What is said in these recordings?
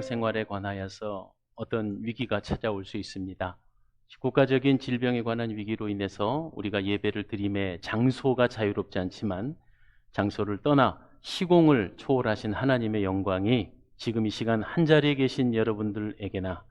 생활에 관하여서 어떤 위기가 찾아올 수 있습니다. 국가적인 질병에 관한 위기로 인해서 우리가 예배를 드림의 장소가 자유롭지 않지만 장소를 떠나 시공을 초월하신 하나님의 영광이 지금 이 시간 한자리에 계신 여러분들에게나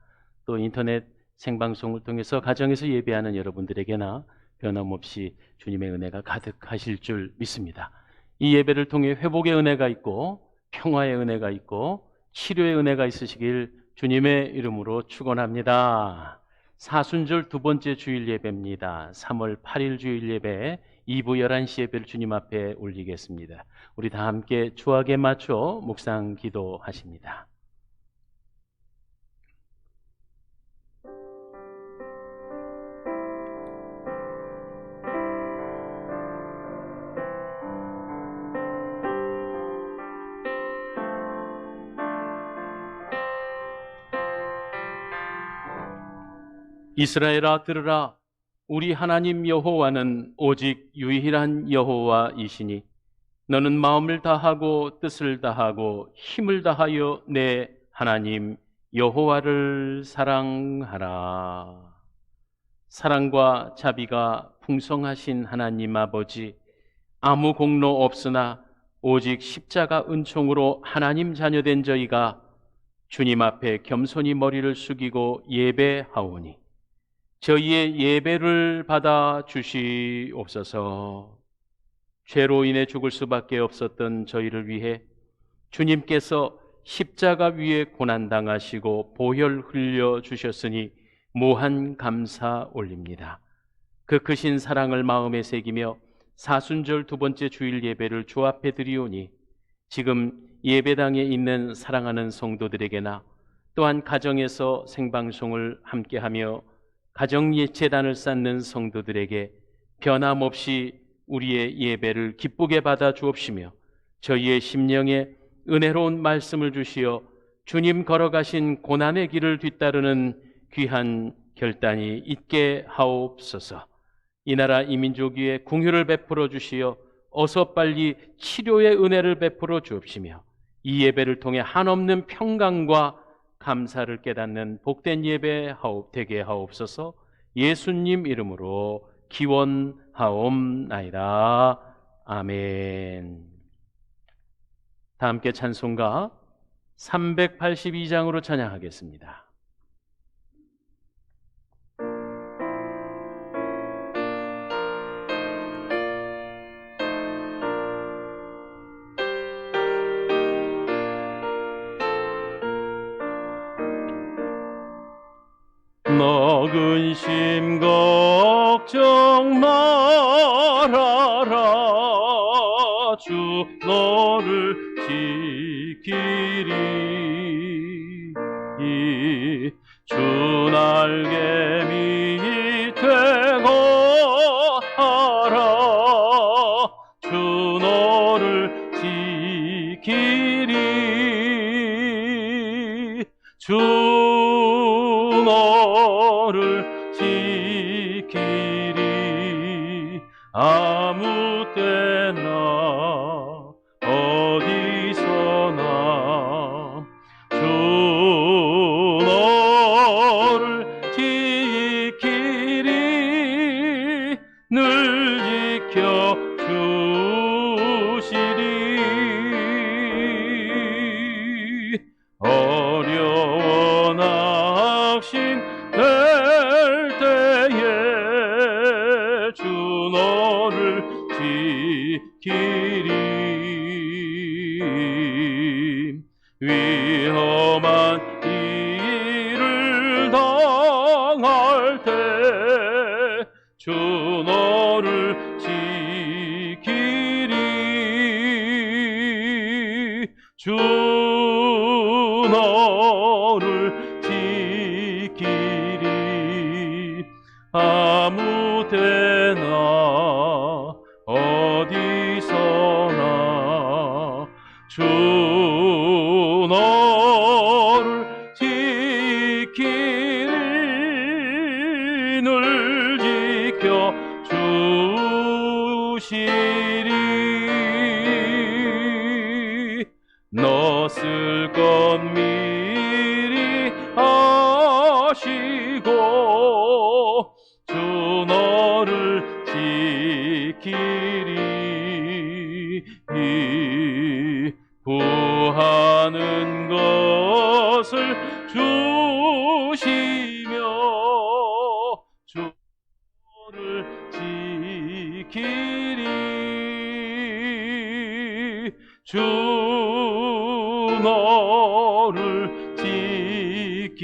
또 인터넷 생방송을 통해서 가정에서 예배하는 여러분들에게나 변함없이 주님의 은혜가 가득하실 줄 믿습니다. 이 예배를 통해 회복의 은혜가 있고 평화의 은혜가 있고 치료의 은혜가 있으시길 주님의 이름으로 축원합니다. 사순절 두 번째 주일 예배입니다. 3월 8일 주일 예배 2부 11시 예배를 주님 앞에 올리겠습니다. 우리 다 함께 주악에 맞춰 묵상 기도하십니다. 이스라엘아 들으라. 우리 하나님 여호와는 오직 유일한 여호와이시니 너는 마음을 다하고 뜻을 다하고 힘을 다하여 내 하나님 여호와를 사랑하라. 사랑과 자비가 풍성하신 하나님 아버지, 아무 공로 없으나 오직 십자가 은총으로 하나님 자녀된 저희가 주님 앞에 겸손히 머리를 숙이고 예배하오니 저희의 예배를 받아 주시옵소서. 죄로 인해 죽을 수밖에 없었던 저희를 위해 주님께서 십자가 위에 고난당하시고 보혈 흘려 주셨으니 무한 감사 올립니다. 그 크신 사랑을 마음에 새기며 사순절 두 번째 주일 예배를 주 앞에 드리오니 지금 예배당에 있는 사랑하는 성도들에게나 또한 가정에서 생방송을 함께하며 가정예체단을 쌓는 성도들에게 변함없이 우리의 예배를 기쁘게 받아 주옵시며 저희의 심령에 은혜로운 말씀을 주시어 주님 걸어가신 고난의 길을 뒤따르는 귀한 결단이 있게 하옵소서. 이 나라 이 민족 위에 긍휼을 베풀어 주시어 어서 빨리 치료의 은혜를 베풀어 주옵시며 이 예배를 통해 한없는 평강과 감사를 깨닫는 복된 예배 되게 하옵소서. 예수님 이름으로 기원하옵나이다. 아멘. 다 함께 찬송가 382장으로 찬양하겠습니다. 너 근심 걱정 말아라. 주 너를 지키리. 주 날개 밑에 거하라. 주 너를 지키리. 주 너를 지키리. 아무 때나 어디서나 주 너를 지키리. 늘 지켜 주시리. 어려워 낙심 될 때에 주 너를 지키리. 위험한 일을 당할 때 주 너를 지키리. 주 너를 지키리. 아무 때나 어디서나 주 너를 지키리. 늘 지켜 주시리. 너 쓸 것 주 너를 지키리.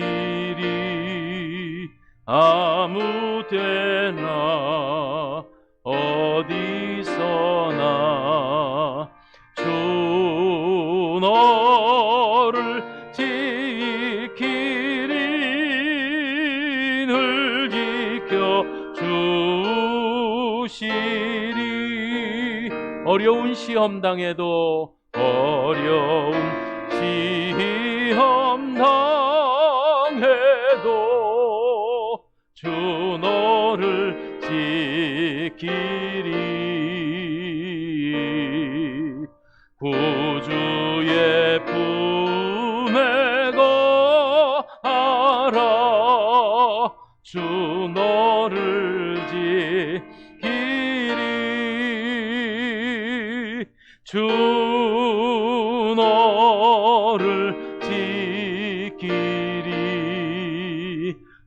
아무 때나 어디서나 주 너를 지키리. 늘 지켜 주시리. 어려운 시험 당해도 어려운 시험 당해도 주 너를 지키리. 구주의 품에 거하라. 주 너를 지키리. 주 너를 지키리.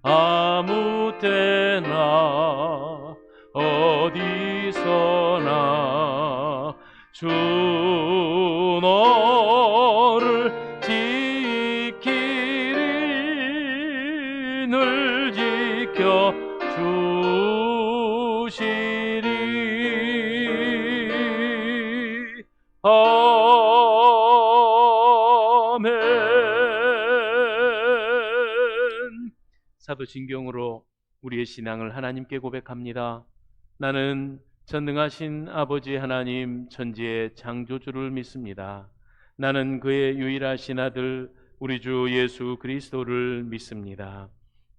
아무 때나 어디서나 주 너를 지키리. 늘 지켜 주시리. 아멘. 사도 진경으로 우리의 신앙을 하나님께 고백합니다. 나는 전능하신 아버지 하나님 천지의 창조주를 믿습니다. 나는 그의 유일하신 아들 우리 주 예수 그리스도를 믿습니다.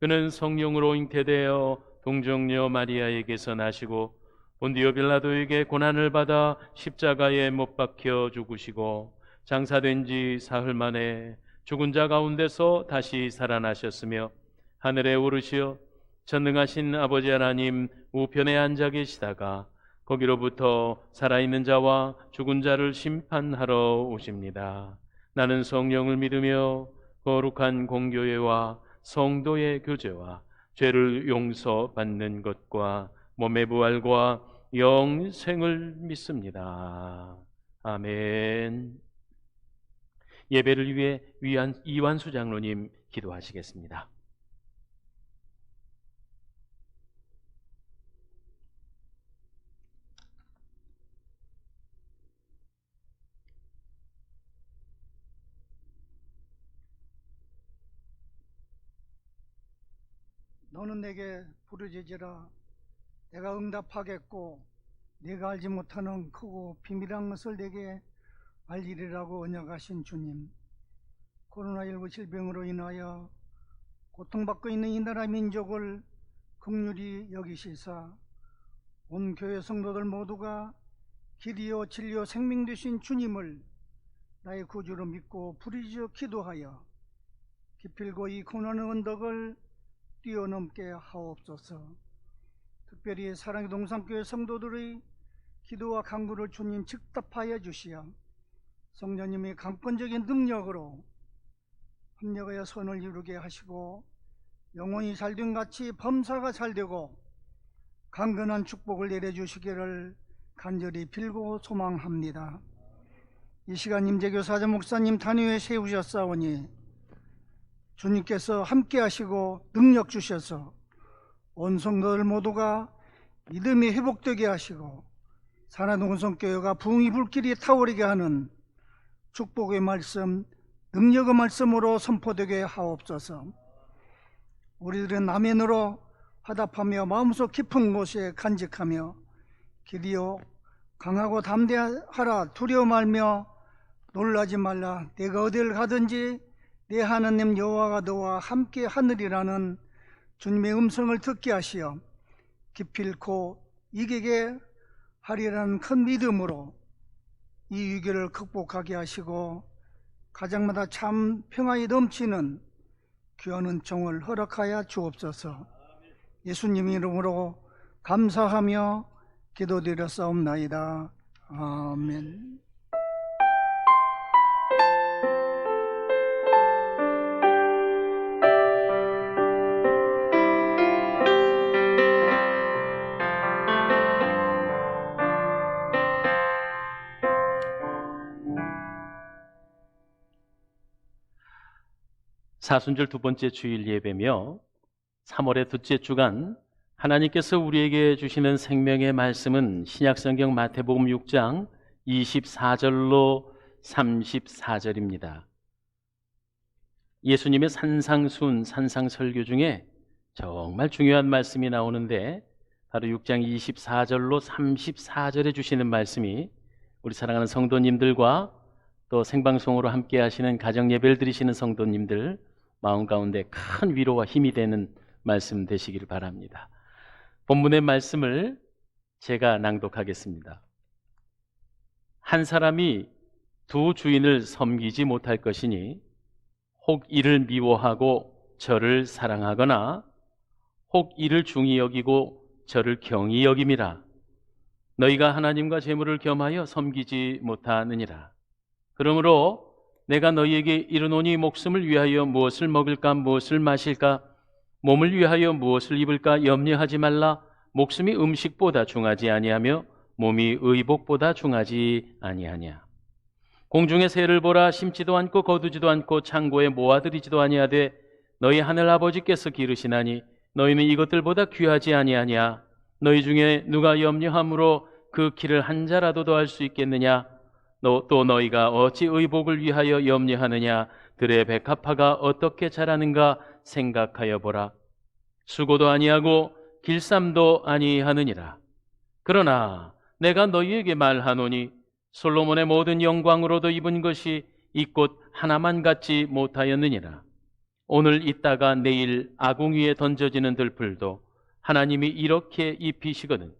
그는 성령으로 잉태되어 동정녀 마리아에게서 나시고 본디오 빌라도에게 고난을 받아 십자가에 못 박혀 죽으시고 장사된 지 사흘 만에 죽은 자 가운데서 다시 살아나셨으며 하늘에 오르시어 전능하신 아버지 하나님 우편에 앉아 계시다가 거기로부터 살아있는 자와 죽은 자를 심판하러 오십니다. 나는 성령을 믿으며 거룩한 공교회와 성도의 교제와 죄를 용서받는 것과 몸의 부활과 영생을 믿습니다. 아멘. 예배를 위해 이완수 장로님 기도하시겠습니다. 너는 내게 부르짖으라. 내가 응답하겠고 네가 알지 못하는 크고 비밀한 것을 내게 알리리라고 언약하신 주님, 코로나19 질병으로 인하여 고통받고 있는 이 나라 민족을 긍휼히 여기시사 온 교회 성도들 모두가 길이요 진리요 생명 되신 주님을 나의 구주로 믿고 부르짖어 기도하여 기필고 이 고난의 언덕을 뛰어넘게 하옵소서. 특별히 사랑의 동산교회 성도들의 기도와 간구를 주님 즉답하여 주시어 성령님의 강권적인 능력으로 협력하여 선을 이루게 하시고 영혼이 잘된 같이 범사가 잘되고 강건한 축복을 내려주시기를 간절히 빌고 소망합니다. 이 시간 임재교 사자 목사님 단위에 세우셨사오니 주님께서 함께 하시고 능력 주셔서 온 성도들 모두가 믿음이 회복되게 하시고 산하동성교회가 부흥이 불길이 타오르게 하는 축복의 말씀, 능력의 말씀으로 선포되게 하옵소서. 우리들은 아멘으로 화답하며 마음속 깊은 곳에 간직하며 길이요 강하고 담대하라. 두려워 말며 놀라지 말라. 내가 어디를 가든지 내 하나님 여호와가 너와 함께 하느리라는 주님의 음성을 듣게 하시어 기필코 이기게 하리라는 큰 믿음으로 이 위기를 극복하게 하시고 가정마다 참 평화에 넘치는 귀한 은총을 허락하여 주옵소서. 예수님 이름으로 감사하며 기도드렸사옵나이다. 아멘. 사순절 두 번째 주일 예배며 3월의 둘째 주간 하나님께서 우리에게 주시는 생명의 말씀은 신약성경 마태복음 6장 24절로 34절입니다. 예수님의 산상순, 산상설교 중에 정말 중요한 말씀이 나오는데 바로 6장 24절로 34절에 주시는 말씀이 우리 사랑하는 성도님들과 또 생방송으로 함께 하시는 가정예배를 드리시는 성도님들 마음 가운데 큰 위로와 힘이 되는 말씀 되시기를 바랍니다. 본문의 말씀을 제가 낭독하겠습니다. 한 사람이 두 주인을 섬기지 못할 것이니 혹 이를 미워하고 저를 사랑하거나 혹 이를 중히 여기고 저를 경히 여김이라. 너희가 하나님과 재물을 겸하여 섬기지 못하느니라. 그러므로 내가 너희에게 이르노니 목숨을 위하여 무엇을 먹을까 무엇을 마실까 몸을 위하여 무엇을 입을까 염려하지 말라. 목숨이 음식보다 중하지 아니하며 몸이 의복보다 중하지 아니하냐. 공중의 새를 보라. 심지도 않고 거두지도 않고 창고에 모아들이지도 아니하되 너희 하늘 아버지께서 기르시나니 너희는 이것들보다 귀하지 아니하냐. 너희 중에 누가 염려함으로 그 키를 한 자라도 더할 수 있겠느냐. 또 너희가 어찌 의복을 위하여 염려하느냐. 들의 백합화가 어떻게 자라는가 생각하여 보라. 수고도 아니하고 길쌈도 아니하느니라. 그러나 내가 너희에게 말하노니 솔로몬의 모든 영광으로도 입은 것이 이 꽃 하나만 갖지 못하였느니라. 오늘 있다가 내일 아궁 위에 던져지는 들풀도 하나님이 이렇게 입히시거든.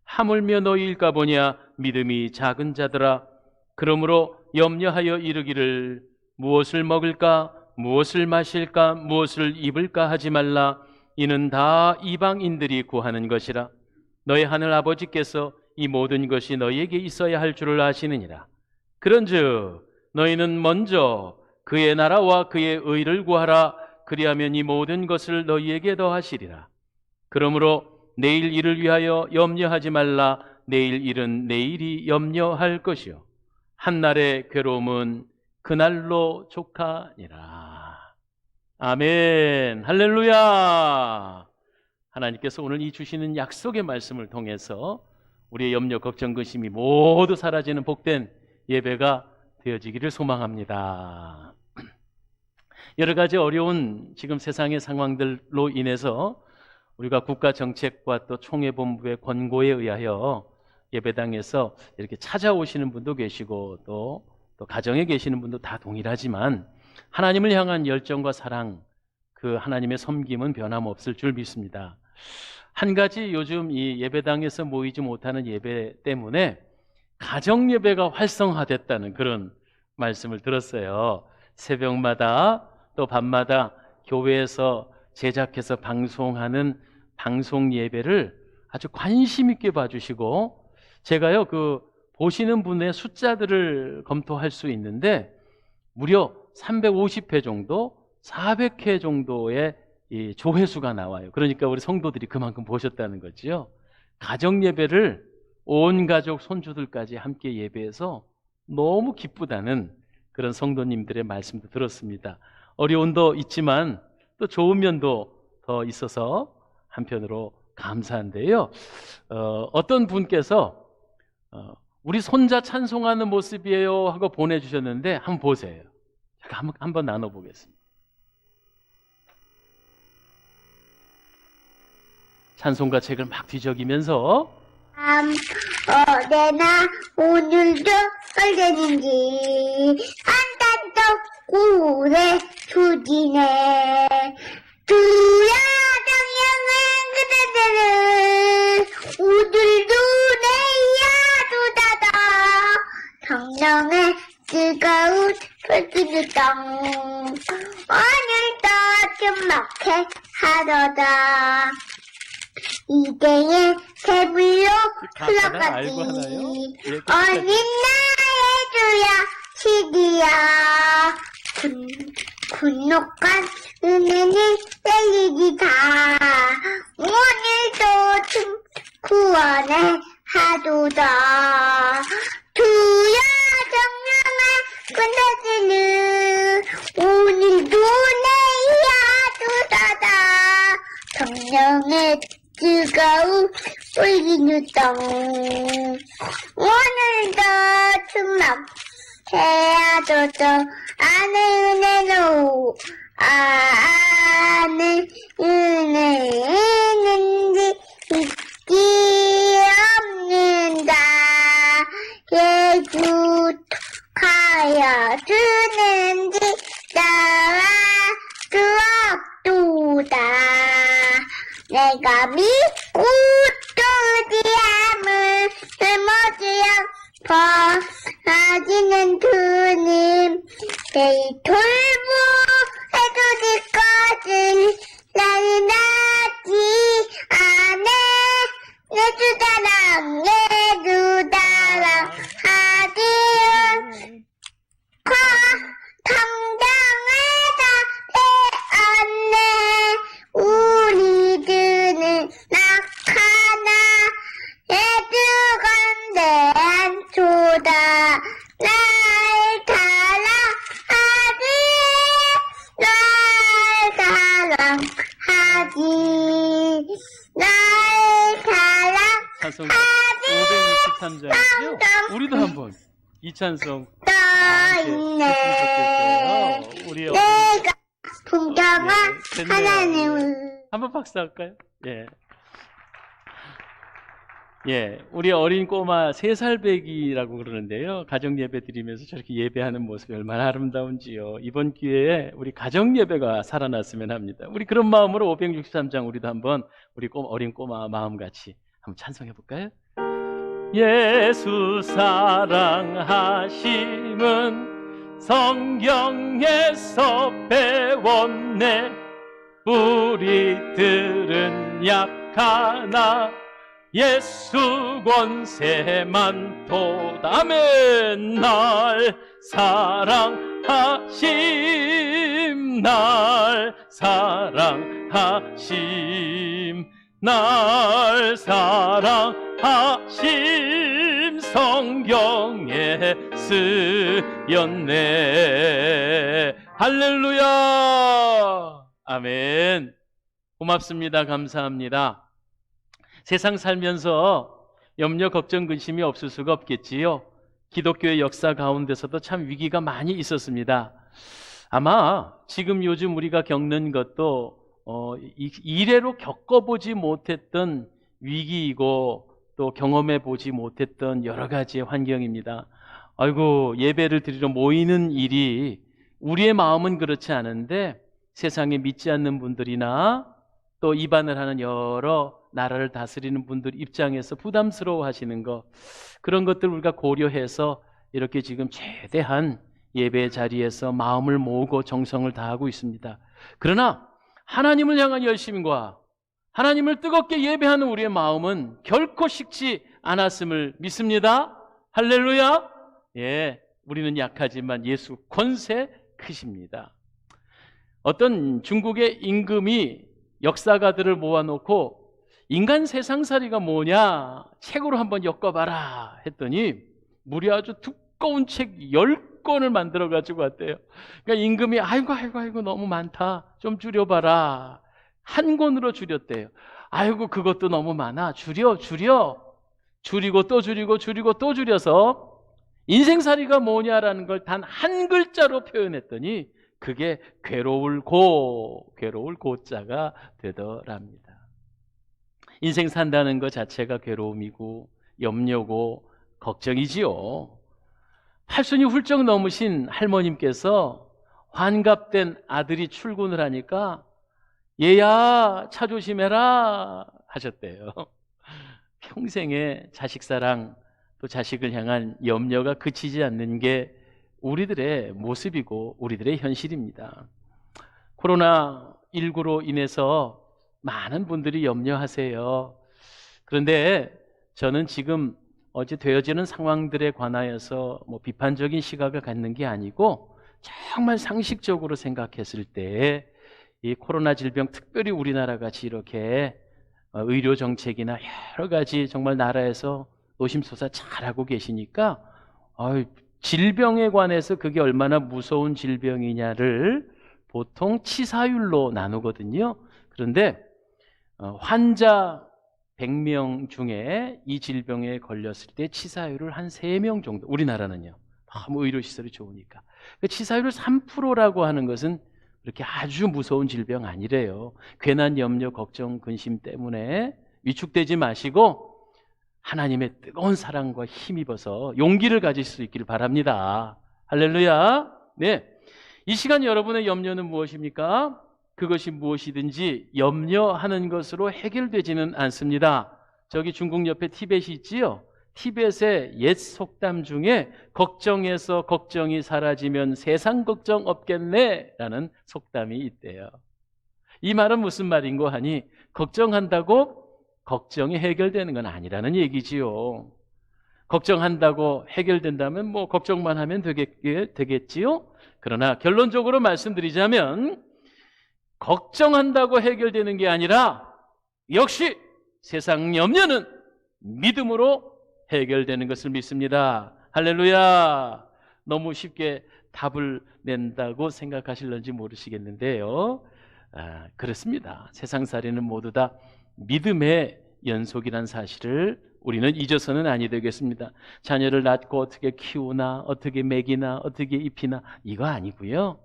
하물며 너희일까 보냐. 믿음이 작은 자들아. 그러므로 염려하여 이르기를 무엇을 먹을까 무엇을 마실까 무엇을 입을까 하지 말라. 이는 다 이방인들이 구하는 것이라. 너희 하늘 아버지께서 이 모든 것이 너희에게 있어야 할 줄을 아시느니라. 그런즉 너희는 먼저 그의 나라와 그의 의를 구하라. 그리하면 이 모든 것을 너희에게 더하시리라. 그러므로 내일 일을 위하여 염려하지 말라. 내일 일은 내일이 염려할 것이요 한날의 괴로움은 그날로 족하니라. 아멘. 할렐루야. 하나님께서 오늘 이 주시는 약속의 말씀을 통해서 우리의 염려, 걱정, 근심이 모두 사라지는 복된 예배가 되어지기를 소망합니다. 여러 가지 어려운 지금 세상의 상황들로 인해서 우리가 국가정책과 또 총회본부의 권고에 의하여 예배당에서 이렇게 찾아오시는 분도 계시고 또 가정에 계시는 분도 다 동일하지만 하나님을 향한 열정과 사랑, 그 하나님의 섬김은 변함없을 줄 믿습니다. 한 가지 요즘 이 예배당에서 모이지 못하는 예배 때문에 가정 예배가 활성화됐다는 그런 말씀을 들었어요. 새벽마다 또 밤마다 교회에서 제작해서 방송하는 방송 예배를 아주 관심 있게 봐주시고, 제가요 그 보시는 분의 숫자들을 검토할 수 있는데 무려 350회 정도, 400회 정도의 이 조회수가 나와요. 그러니까 우리 성도들이 그만큼 보셨다는 거지요. 가정 예배를 온 가족 손주들까지 함께 예배해서 너무 기쁘다는 그런 성도님들의 말씀도 들었습니다. 어려움도 있지만 또 좋은 면도 더 있어서 한편으로 감사한데요. 어떤 분께서 우리 손자 찬송하는 모습이에요 하고 보내주셨는데 한번 보세요. 제가 한번 나눠보겠습니다. 찬송가 책을 막 뒤적이면서 어제나 오늘도 설레는지 한단떡 고래 조지네 두야 당연한 그대들은 오늘도 내야도 닫아 성령의 뜨거운 불빛을 땅 오늘도 shum막해 하더다 이대의 새불로 흘러가지 어린 나의 주야 시기야 군옥간 은혜는 열리기다 오늘도 구원의 하도다 주야 정령의 군대들은 오늘도 내 즐거운 울기누동 오늘도 주먹 해야도도 아는 은혜로 아는 은혜 있는지 잊기 없는다 예수하여 주는지 나와 주옵도다 내가 믿고 또지함을 모두 양포하시는 주님 내 돌보 해주실 것을 나는 낳지 않아 내 주다랑 하지 당당하다 배웠네 우리들은 낙하나 애주건대한 조다 날 사랑하지 날 사랑하지 찬송 563장이죠? 우리도 한번 이 찬송 떠있네 했으면 좋겠어요. 우리 내가 풍경한 예, 됐네요. 하나님을 한번 박수할까요? 예. 예, 우리 어린 꼬마 3살 배기라고 그러는데요. 가정 예배 드리면서 저렇게 예배하는 모습이 얼마나 아름다운지요. 이번 기회에 우리 가정 예배가 살아났으면 합니다. 우리 그런 마음으로 563장 우리도 한번 우리 어린 꼬마 마음같이 한번 찬송해 볼까요? 예수 사랑하심은 성경에서 배웠네. 우리들은 약하나 예수 권세만 도다. 아멘. 날 사랑하심 날 사랑하심 날 사랑하심 성경에 쓰였네. 할렐루야. 아멘. 고맙습니다. 감사합니다. 세상 살면서 염려, 걱정, 근심이 없을 수가 없겠지요. 기독교의 역사 가운데서도 참 위기가 많이 있었습니다. 아마 지금 요즘 우리가 겪는 것도 이래로 겪어보지 못했던 위기이고 또 경험해보지 못했던 여러 가지의 환경입니다. 아이고, 예배를 드리러 모이는 일이 우리의 마음은 그렇지 않은데 세상에 믿지 않는 분들이나 또 이반을 하는 여러 나라를 다스리는 분들 입장에서 부담스러워 하시는 것, 그런 것들 우리가 고려해서 이렇게 지금 최대한 예배 자리에서 마음을 모으고 정성을 다하고 있습니다. 그러나 하나님을 향한 열심과 하나님을 뜨겁게 예배하는 우리의 마음은 결코 식지 않았음을 믿습니다. 할렐루야. 예, 우리는 약하지만 예수 권세 크십니다. 어떤 중국의 임금이 역사가들을 모아놓고 인간 세상살이가 뭐냐 책으로 한번 엮어봐라 했더니 무려 아주 두꺼운 책 10권을 만들어 가지고 왔대요. 그러니까 임금이 아이고 너무 많다, 좀 줄여봐라. 한 권으로 줄였대요. 아이고 그것도 너무 많아, 줄여. 줄이고 또 줄이고 또 줄여서 인생살이가 뭐냐라는 걸 단 한 글자로 표현했더니 그게 괴로울 고자가 되더랍니다. 인생 산다는 것 자체가 괴로움이고 염려고 걱정이지요. 팔순이 훌쩍 넘으신 할머님께서 환갑된 아들이 출근을 하니까 얘야 차 조심해라 하셨대요. 평생의 자식사랑 또 자식을 향한 염려가 그치지 않는 게 우리들의 모습이고 우리들의 현실입니다. 코로나19로 인해서 많은 분들이 염려하세요. 그런데 저는 지금 어제 되어지는 상황들에 관하여서 비판적인 시각을 갖는 게 아니고 정말 상식적으로 생각했을 때 이 코로나 질병, 특별히 우리나라 같이 이렇게 의료 정책이나 여러 가지 정말 나라에서 노심초사 잘하고 계시니까 질병에 관해서 그게 얼마나 무서운 질병이냐를 보통 치사율로 나누거든요. 그런데 환자 100명 중에 이 질병에 걸렸을 때 치사율을 한 3명 정도, 우리나라는요. 너무 의료시설이 좋으니까. 치사율을 3%라고 하는 것은 그렇게 아주 무서운 질병 아니래요. 괜한 염려, 걱정, 근심 때문에 위축되지 마시고 하나님의 뜨거운 사랑과 힘입어서 용기를 가질 수 있기를 바랍니다. 할렐루야. 네. 이 시간 여러분의 염려는 무엇입니까? 그것이 무엇이든지 염려하는 것으로 해결되지는 않습니다. 저기 중국 옆에 티벳이 있지요? 티벳의 옛 속담 중에 걱정에서 걱정이 사라지면 세상 걱정 없겠네 라는 속담이 있대요. 이 말은 무슨 말인고 하니 걱정한다고 걱정이 해결되는 건 아니라는 얘기지요. 걱정한다고 해결된다면 뭐 걱정만 하면 되겠지요? 그러나 결론적으로 말씀드리자면 걱정한다고 해결되는 게 아니라 역시 세상 염려는 믿음으로 해결되는 것을 믿습니다. 할렐루야. 너무 쉽게 답을 낸다고 생각하실런지 모르시겠는데요. 그렇습니다. 세상살이는 모두 다 믿음의 연속이란 사실을 우리는 잊어서는 아니 되겠습니다. 자녀를 낳고 어떻게 키우나, 어떻게 먹이나, 어떻게 입히나 이거 아니고요.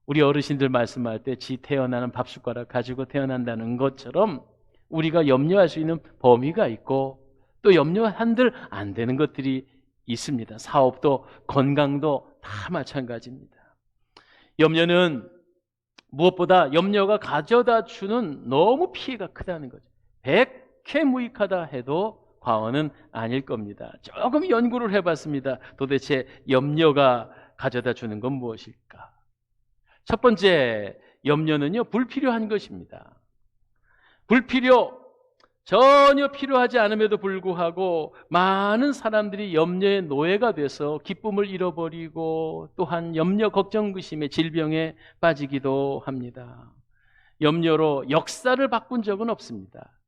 우리 어르신들 말씀할 때 지 태어나는 밥숟가락 가지고 태어난다는 것처럼 우리가 염려할 수 있는 범위가 있고 또 염려 한들 안 되는 것들이 있습니다. 사업도 건강도 다 마찬가지입니다. 염려는 무엇보다 염려가 가져다 주는 너무 피해가 크다는 거죠. 백해무익하다 해도 과언은 아닐 겁니다. 조금 연구를 해봤습니다. 도대체 염려가 가져다 주는 건 무엇일까? 첫 번째, 염려는요, 불필요한 것입니다. 전혀 필요하지 않음에도 불구하고 많은 사람들이 염려의 노예가 돼서 기쁨을 잃어버리고 또한 염려, 걱정, 근심의 질병에 빠지기도 합니다. 염려로 역사를 바꾼 적은 없습니다.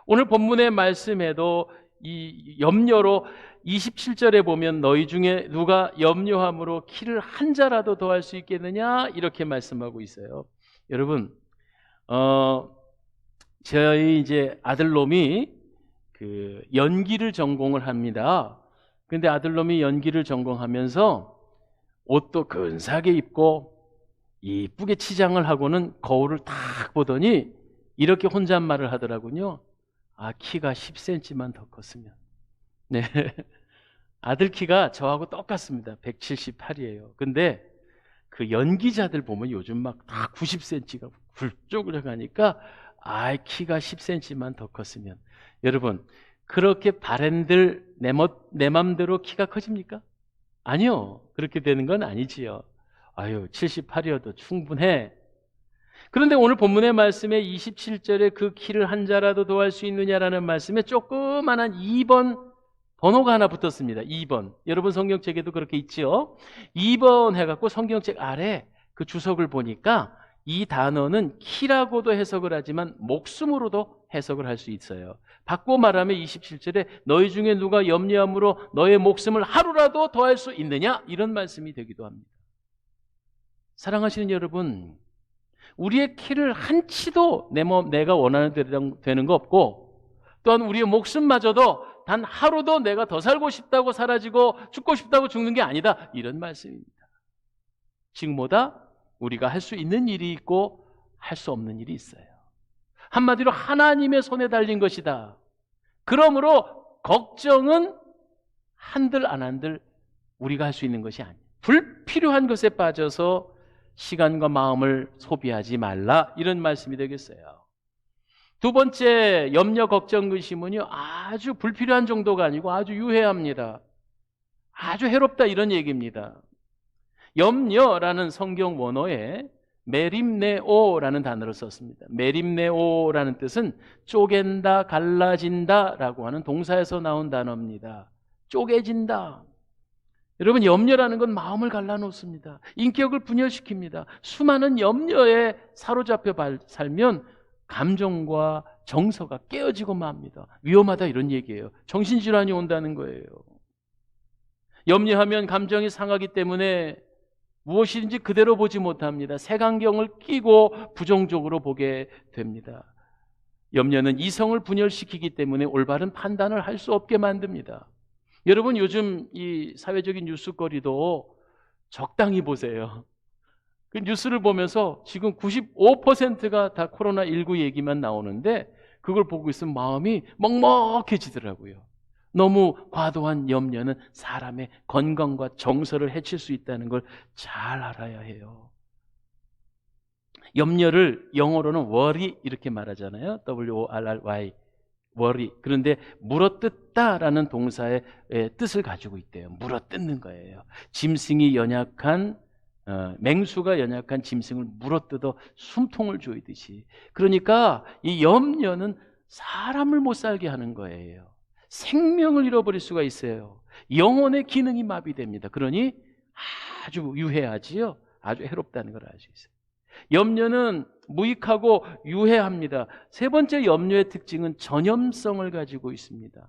오늘 본문의 말씀에도 이 염려로 27절에 보면 너희 중에 누가 염려함으로 키를 한 자라도 더할 수 있겠느냐 이렇게 말씀하고 있어요. 여러분, 저희 이제 아들놈이 그 연기를 전공을 합니다. 근데 아들놈이 연기를 전공하면서 옷도 근사하게 입고 이쁘게 치장을 하고는 거울을 딱 보더니 이렇게 혼잣말을 하더라군요. 키가 10cm만 더 컸으면. 네. 아들 키가 저하고 똑같습니다. 178이에요. 근데 그 연기자들 보면 요즘 막 다 90cm가 굴쪽을 가니까 키가 10cm만 더 컸으면. 여러분, 그렇게 바랜들 내 맘대로 키가 커집니까? 아니요. 그렇게 되는 건 아니지요. 78이어도 충분해. 그런데 오늘 본문의 말씀에 27절에 그 키를 한 자라도 더할 수 있느냐라는 말씀에 조그만한 2번 번호가 하나 붙었습니다. 2번. 여러분 성경책에도 그렇게 있죠? 2번 해갖고 성경책 아래 그 주석을 보니까 이 단어는 키라고도 해석을 하지만 목숨으로도 해석을 할 수 있어요. 바꿔 말하면 27절에 너희 중에 누가 염려함으로 너의 목숨을 하루라도 더할 수 있느냐? 이런 말씀이 되기도 합니다. 사랑하시는 여러분, 우리의 키를 한치도 내가 원하는 대로 되는 거 없고 또한 우리의 목숨마저도 단 하루도 내가 더 살고 싶다고 사라지고 죽고 싶다고 죽는 게 아니다. 이런 말씀입니다. 지금보다 우리가 할 수 있는 일이 있고 할 수 없는 일이 있어요. 한마디로 하나님의 손에 달린 것이다. 그러므로 걱정은 한들 안 한들 우리가 할 수 있는 것이 아니에요. 불필요한 것에 빠져서 시간과 마음을 소비하지 말라. 이런 말씀이 되겠어요. 두 번째, 염려, 걱정, 근심은요, 아주 불필요한 정도가 아니고 아주 유해합니다. 아주 해롭다 이런 얘기입니다. 염려라는 성경 원어에 메림네오라는 단어를 썼습니다. 메림네오라는 뜻은 쪼갠다, 갈라진다 라고 하는 동사에서 나온 단어입니다. 쪼개진다. 여러분, 염려라는 건 마음을 갈라놓습니다. 인격을 분열시킵니다. 수많은 염려에 사로잡혀 살면 감정과 정서가 깨어지고 맙니다. 위험하다 이런 얘기예요. 정신질환이 온다는 거예요. 염려하면 감정이 상하기 때문에 무엇인지 그대로 보지 못합니다. 색안경을 끼고 부정적으로 보게 됩니다. 염려는 이성을 분열시키기 때문에 올바른 판단을 할 수 없게 만듭니다. 여러분, 요즘 이 사회적인 뉴스거리도 적당히 보세요. 그 뉴스를 보면서 지금 95%가 다 코로나19 얘기만 나오는데 그걸 보고 있으면 마음이 먹먹해지더라고요. 너무 과도한 염려는 사람의 건강과 정서를 해칠 수 있다는 걸 잘 알아야 해요. 염려를 영어로는 worry 이렇게 말하잖아요. W-O-R-R-Y, worry. 그런데 물어뜯다라는 동사의 뜻을 가지고 있대요. 물어뜯는 거예요. 짐승이 연약한 맹수가 연약한 짐승을 물어뜯어 숨통을 조이듯이. 그러니까 이 염려는 사람을 못 살게 하는 거예요. 생명을 잃어버릴 수가 있어요. 영혼의 기능이 마비됩니다. 그러니 아주 유해하지요. 아주 해롭다는 걸 알 수 있어요. 염려는 무익하고 유해합니다. 세 번째 염려의 특징은 전염성을 가지고 있습니다.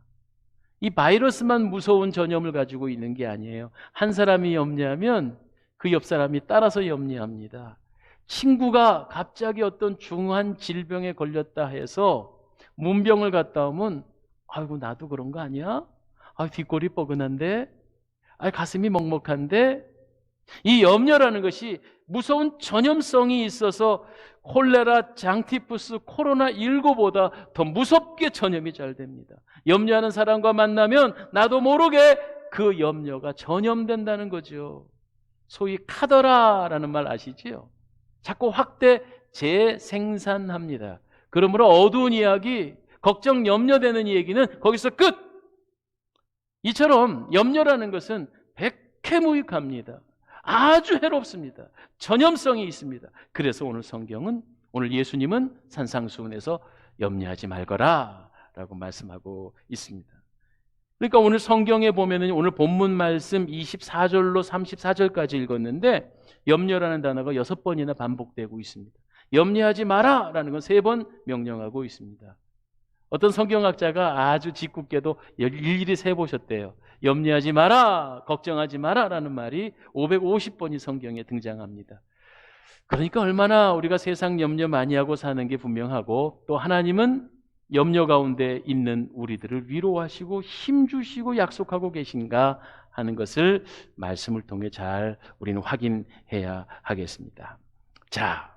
이 바이러스만 무서운 전염을 가지고 있는 게 아니에요. 한 사람이 염려하면 그 옆 사람이 따라서 염려합니다. 친구가 갑자기 어떤 중한 질병에 걸렸다 해서 문병을 갔다 오면 아이고 나도 그런 거 아니야? 아 뒷골이 뻐근한데? 아 가슴이 먹먹한데? 이 염려라는 것이 무서운 전염성이 있어서 콜레라, 장티푸스, 코로나19보다 더 무섭게 전염이 잘 됩니다. 염려하는 사람과 만나면 나도 모르게 그 염려가 전염된다는 거죠. 소위 카더라라는 말 아시지요? 자꾸 확대 재생산합니다. 그러므로 어두운 이야기, 걱정, 염려되는 얘기는 거기서 끝! 이처럼 염려라는 것은 백해무익합니다. 아주 해롭습니다. 전염성이 있습니다. 그래서 오늘 예수님은 산상수훈에서 염려하지 말거라 라고 말씀하고 있습니다. 그러니까 오늘 성경에 보면은 오늘 본문 말씀 24절로 34절까지 읽었는데 염려라는 단어가 6번이나 반복되고 있습니다. 염려하지 마라 라는 건 3번 명령하고 있습니다. 어떤 성경학자가 아주 짓궂게도 일일이 세보셨대요. 염려하지 마라, 걱정하지 마라 라는 말이 550번이 성경에 등장합니다. 그러니까 얼마나 우리가 세상 염려 많이 하고 사는 게 분명하고 또 하나님은 염려 가운데 있는 우리들을 위로하시고 힘주시고 약속하고 계신가 하는 것을 말씀을 통해 잘 우리는 확인해야 하겠습니다. 자,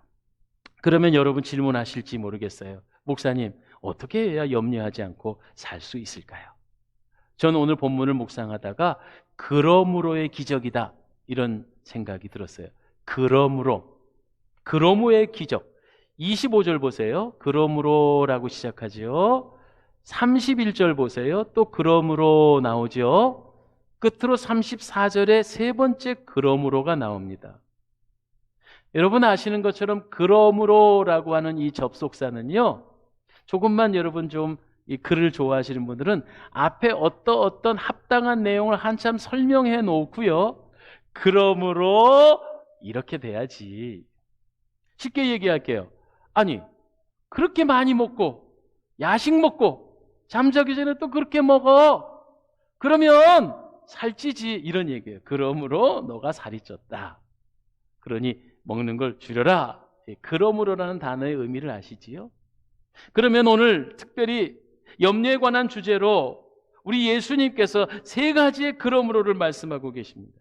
그러면 여러분 질문하실지 모르겠어요. 목사님, 어떻게 해야 염려하지 않고 살 수 있을까요? 저는 오늘 본문을 묵상하다가 그러므로의 기적이다 이런 생각이 들었어요. 그러므로의 기적. 25절 보세요. 그러므로라고 시작하죠. 31절 보세요. 또 그러므로 나오죠. 끝으로 34절에 세 번째 그러므로가 나옵니다. 여러분 아시는 것처럼 그러므로라고 하는 이 접속사는요. 조금만 여러분 좀 이 글을 좋아하시는 분들은 앞에 어떤 합당한 내용을 한참 설명해 놓고요. 그러므로 이렇게 돼야지. 쉽게 얘기할게요. 아니 그렇게 많이 먹고 야식 먹고 잠자기 전에 또 그렇게 먹어. 그러면 살찌지 이런 얘기예요. 그러므로 너가 살이 쪘다. 그러니 먹는 걸 줄여라. 그러므로라는 단어의 의미를 아시지요? 그러면 오늘 특별히 염려에 관한 주제로 우리 예수님께서 3가지의 그러므로를 말씀하고 계십니다.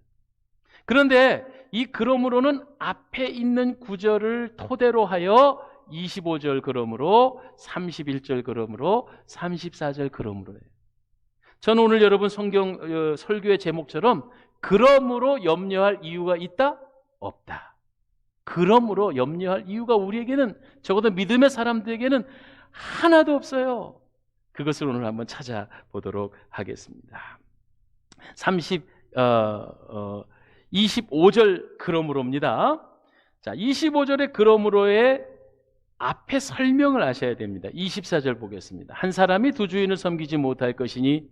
그런데 이 그러므로는 앞에 있는 구절을 토대로 하여 25절 그러므로, 31절 그러므로, 34절 그러므로예요. 저는 오늘 여러분 성경 설교의 제목처럼 그러므로 염려할 이유가 있다? 없다. 그러므로 염려할 이유가 우리에게는 적어도 믿음의 사람들에게는 하나도 없어요. 그것을 오늘 한번 찾아보도록 하겠습니다. 25절 그러므로입니다. 자, 25절의 그러므로의 앞에 설명을 아셔야 됩니다. 24절 보겠습니다. 한 사람이 두 주인을 섬기지 못할 것이니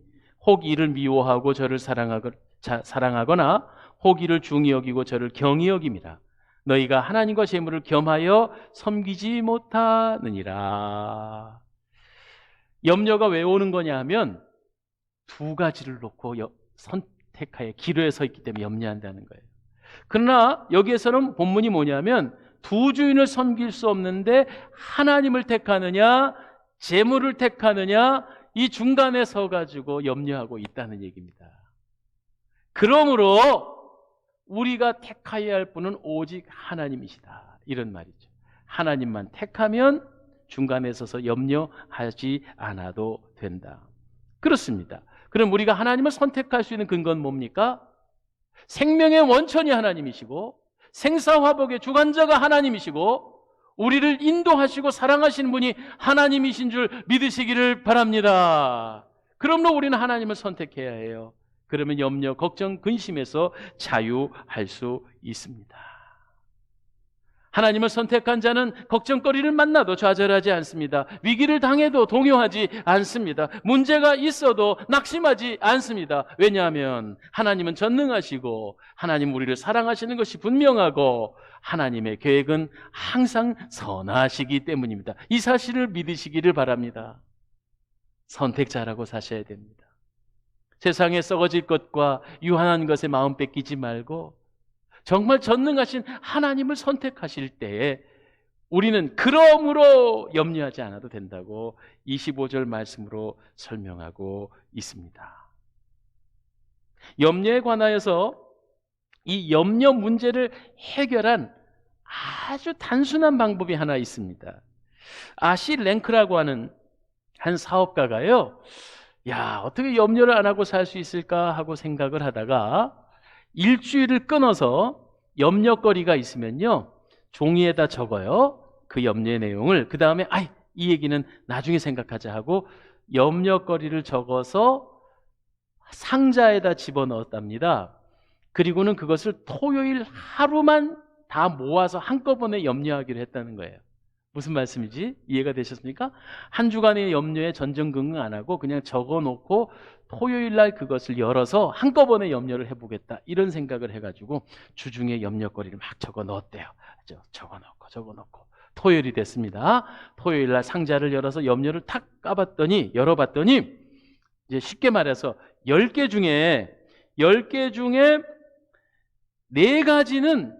혹 이를 미워하고 저를 사랑하거나 혹 이를 중히 여기고 저를 경히 여김이라. 너희가 하나님과 재물을 겸하여 섬기지 못하느니라. 염려가 왜 오는 거냐 하면 2가지를 놓고 선택하여 기로에 서 있기 때문에 염려한다는 거예요. 그러나 여기에서는 본문이 뭐냐면 두 주인을 섬길 수 없는데 하나님을 택하느냐 재물을 택하느냐, 이 중간에 서가지고 염려하고 있다는 얘기입니다. 그러므로 우리가 택하여야 할 분은 오직 하나님이시다, 이런 말이죠. 하나님만 택하면 중간에 서서 염려하지 않아도 된다. 그렇습니다. 그럼 우리가 하나님을 선택할 수 있는 근거는 뭡니까? 생명의 원천이 하나님이시고 생사화복의 주관자가 하나님이시고 우리를 인도하시고 사랑하시는 분이 하나님이신 줄 믿으시기를 바랍니다. 그러므로 우리는 하나님을 선택해야 해요. 그러면 염려, 걱정, 근심에서 자유할 수 있습니다. 하나님을 선택한 자는 걱정거리를 만나도 좌절하지 않습니다. 위기를 당해도 동요하지 않습니다. 문제가 있어도 낙심하지 않습니다. 왜냐하면 하나님은 전능하시고 하나님 우리를 사랑하시는 것이 분명하고 하나님의 계획은 항상 선하시기 때문입니다. 이 사실을 믿으시기를 바랍니다. 선택자라고 사셔야 됩니다. 세상에 썩어질 것과 유한한 것에 마음 뺏기지 말고 정말 전능하신 하나님을 선택하실 때에 우리는 그러므로 염려하지 않아도 된다고 25절 말씀으로 설명하고 있습니다. 염려에 관하여서 이 염려 문제를 해결한 아주 단순한 방법이 하나 있습니다. 아시 랭크라고 하는 한 사업가가요, 어떻게 염려를 안 하고 살 수 있을까 하고 생각을 하다가 일주일을 끊어서 염려거리가 있으면요, 종이에다 적어요. 그 염려의 내용을. 그 다음에 이 얘기는 나중에 생각하자 하고 염려거리를 적어서 상자에다 집어넣었답니다. 그리고는 그것을 토요일 하루만 다 모아서 한꺼번에 염려하기로 했다는 거예요. 무슨 말씀이지? 이해가 되셨습니까? 한 주간의 염려에 전전긍긍 안 하고 그냥 적어놓고 토요일 날 그것을 열어서 한꺼번에 염려를 해보겠다, 이런 생각을 해가지고 주중에 염려거리를 막 적어 넣었대요. 적어놓고 토요일이 됐습니다. 토요일 날 상자를 열어서 염려를 탁 열어봤더니 이제 쉽게 말해서 10개 중에 4가지는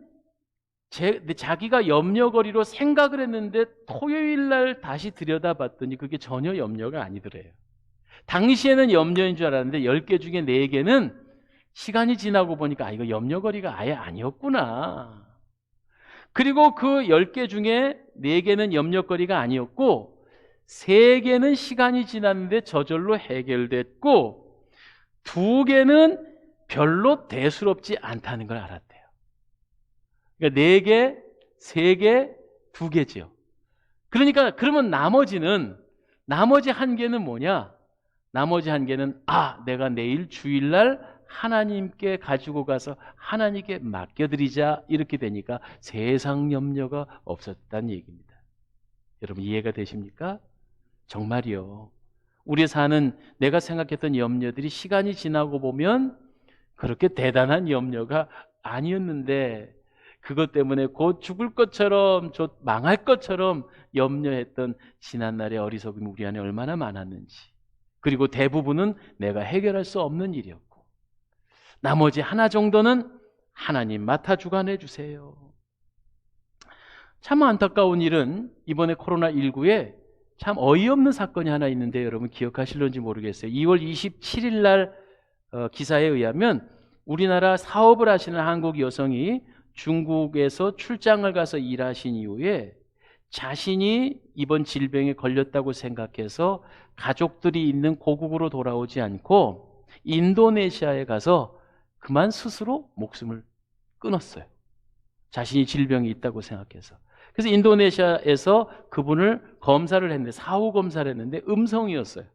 자기가 염려거리로 생각을 했는데 토요일 날 다시 들여다봤더니 그게 전혀 염려가 아니더래요. 당시에는 염려인 줄 알았는데 10개 중에 4개는 시간이 지나고 보니까 이거 염려거리가 아예 아니었구나. 그리고 그 10개 중에 4개는 염려거리가 아니었고 3개는 시간이 지났는데 저절로 해결됐고 2개는 별로 대수롭지 않다는 걸 알았대요. 그러니까 4개, 3개, 2개지요. 그러니까 그러면 나머지 1개는 뭐냐? 나머지 1개는 내가 내일 주일날 하나님께 가지고 가서 하나님께 맡겨드리자, 이렇게 되니까 세상 염려가 없었다는 얘기입니다. 여러분 이해가 되십니까? 정말이요. 우리 사는 내가 생각했던 염려들이 시간이 지나고 보면 그렇게 대단한 염려가 아니었는데 그것 때문에 곧 죽을 것처럼 망할 것처럼 염려했던 지난날의 어리석음이 우리 안에 얼마나 많았는지, 그리고 대부분은 내가 해결할 수 없는 일이었고 나머지 하나 정도는 하나님 맡아 주관해 주세요. 참 안타까운 일은 이번에 코로나19에 참 어이없는 사건이 하나 있는데 여러분 기억하실런지 모르겠어요. 2월 27일 날 기사에 의하면 우리나라 사업을 하시는 한국 여성이 중국에서 출장을 가서 일하신 이후에 자신이 이번 질병에 걸렸다고 생각해서 가족들이 있는 고국으로 돌아오지 않고 인도네시아에 가서 그만 스스로 목숨을 끊었어요. 자신이 질병이 있다고 생각해서. 그래서 인도네시아에서 그분을 검사를 했는데, 사후 검사를 했는데 음성이었어요.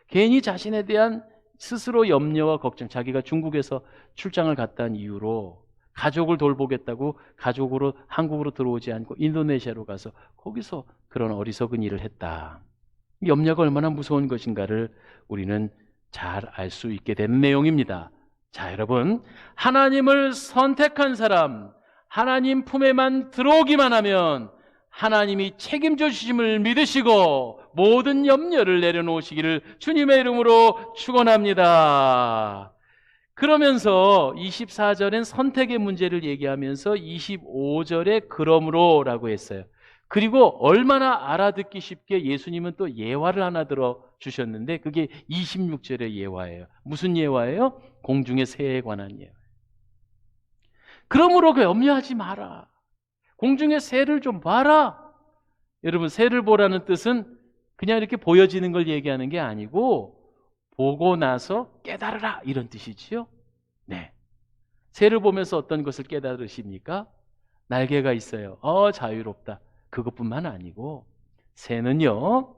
괜히 자신에 대한 스스로 염려와 걱정, 자기가 중국에서 출장을 갔다는 이유로 가족을 돌보겠다고 가족으로 한국으로 들어오지 않고 인도네시아로 가서 거기서 그런 어리석은 일을 했다. 염려가 얼마나 무서운 것인가를 우리는 잘 알 수 있게 되는 내용입니다. 자, 여러분, 하나님을 선택한 사람, 하나님 품에만 들어오기만 하면 하나님이 책임져 주심을 믿으시고 모든 염려를 내려놓으시기를 주님의 이름으로 축원합니다. 그러면서 24절엔 선택의 문제를 얘기하면서 25절에 그러므로라고 했어요. 그리고 얼마나 알아듣기 쉽게 예수님은 또 예화를 하나 들어 주셨는데 그게 26절의 예화예요. 무슨 예화예요? 공중의 새에 관한 예화. 그러므로 염려하지 마라. 공중의 새를 좀 봐라. 여러분, 새를 보라는 뜻은 그냥 이렇게 보여지는 걸 얘기하는 게 아니고 보고 나서 깨달으라 이런 뜻이지요. 네. 새를 보면서 어떤 것을 깨달으십니까? 날개가 있어요. 자유롭다. 그것뿐만 아니고 새는요,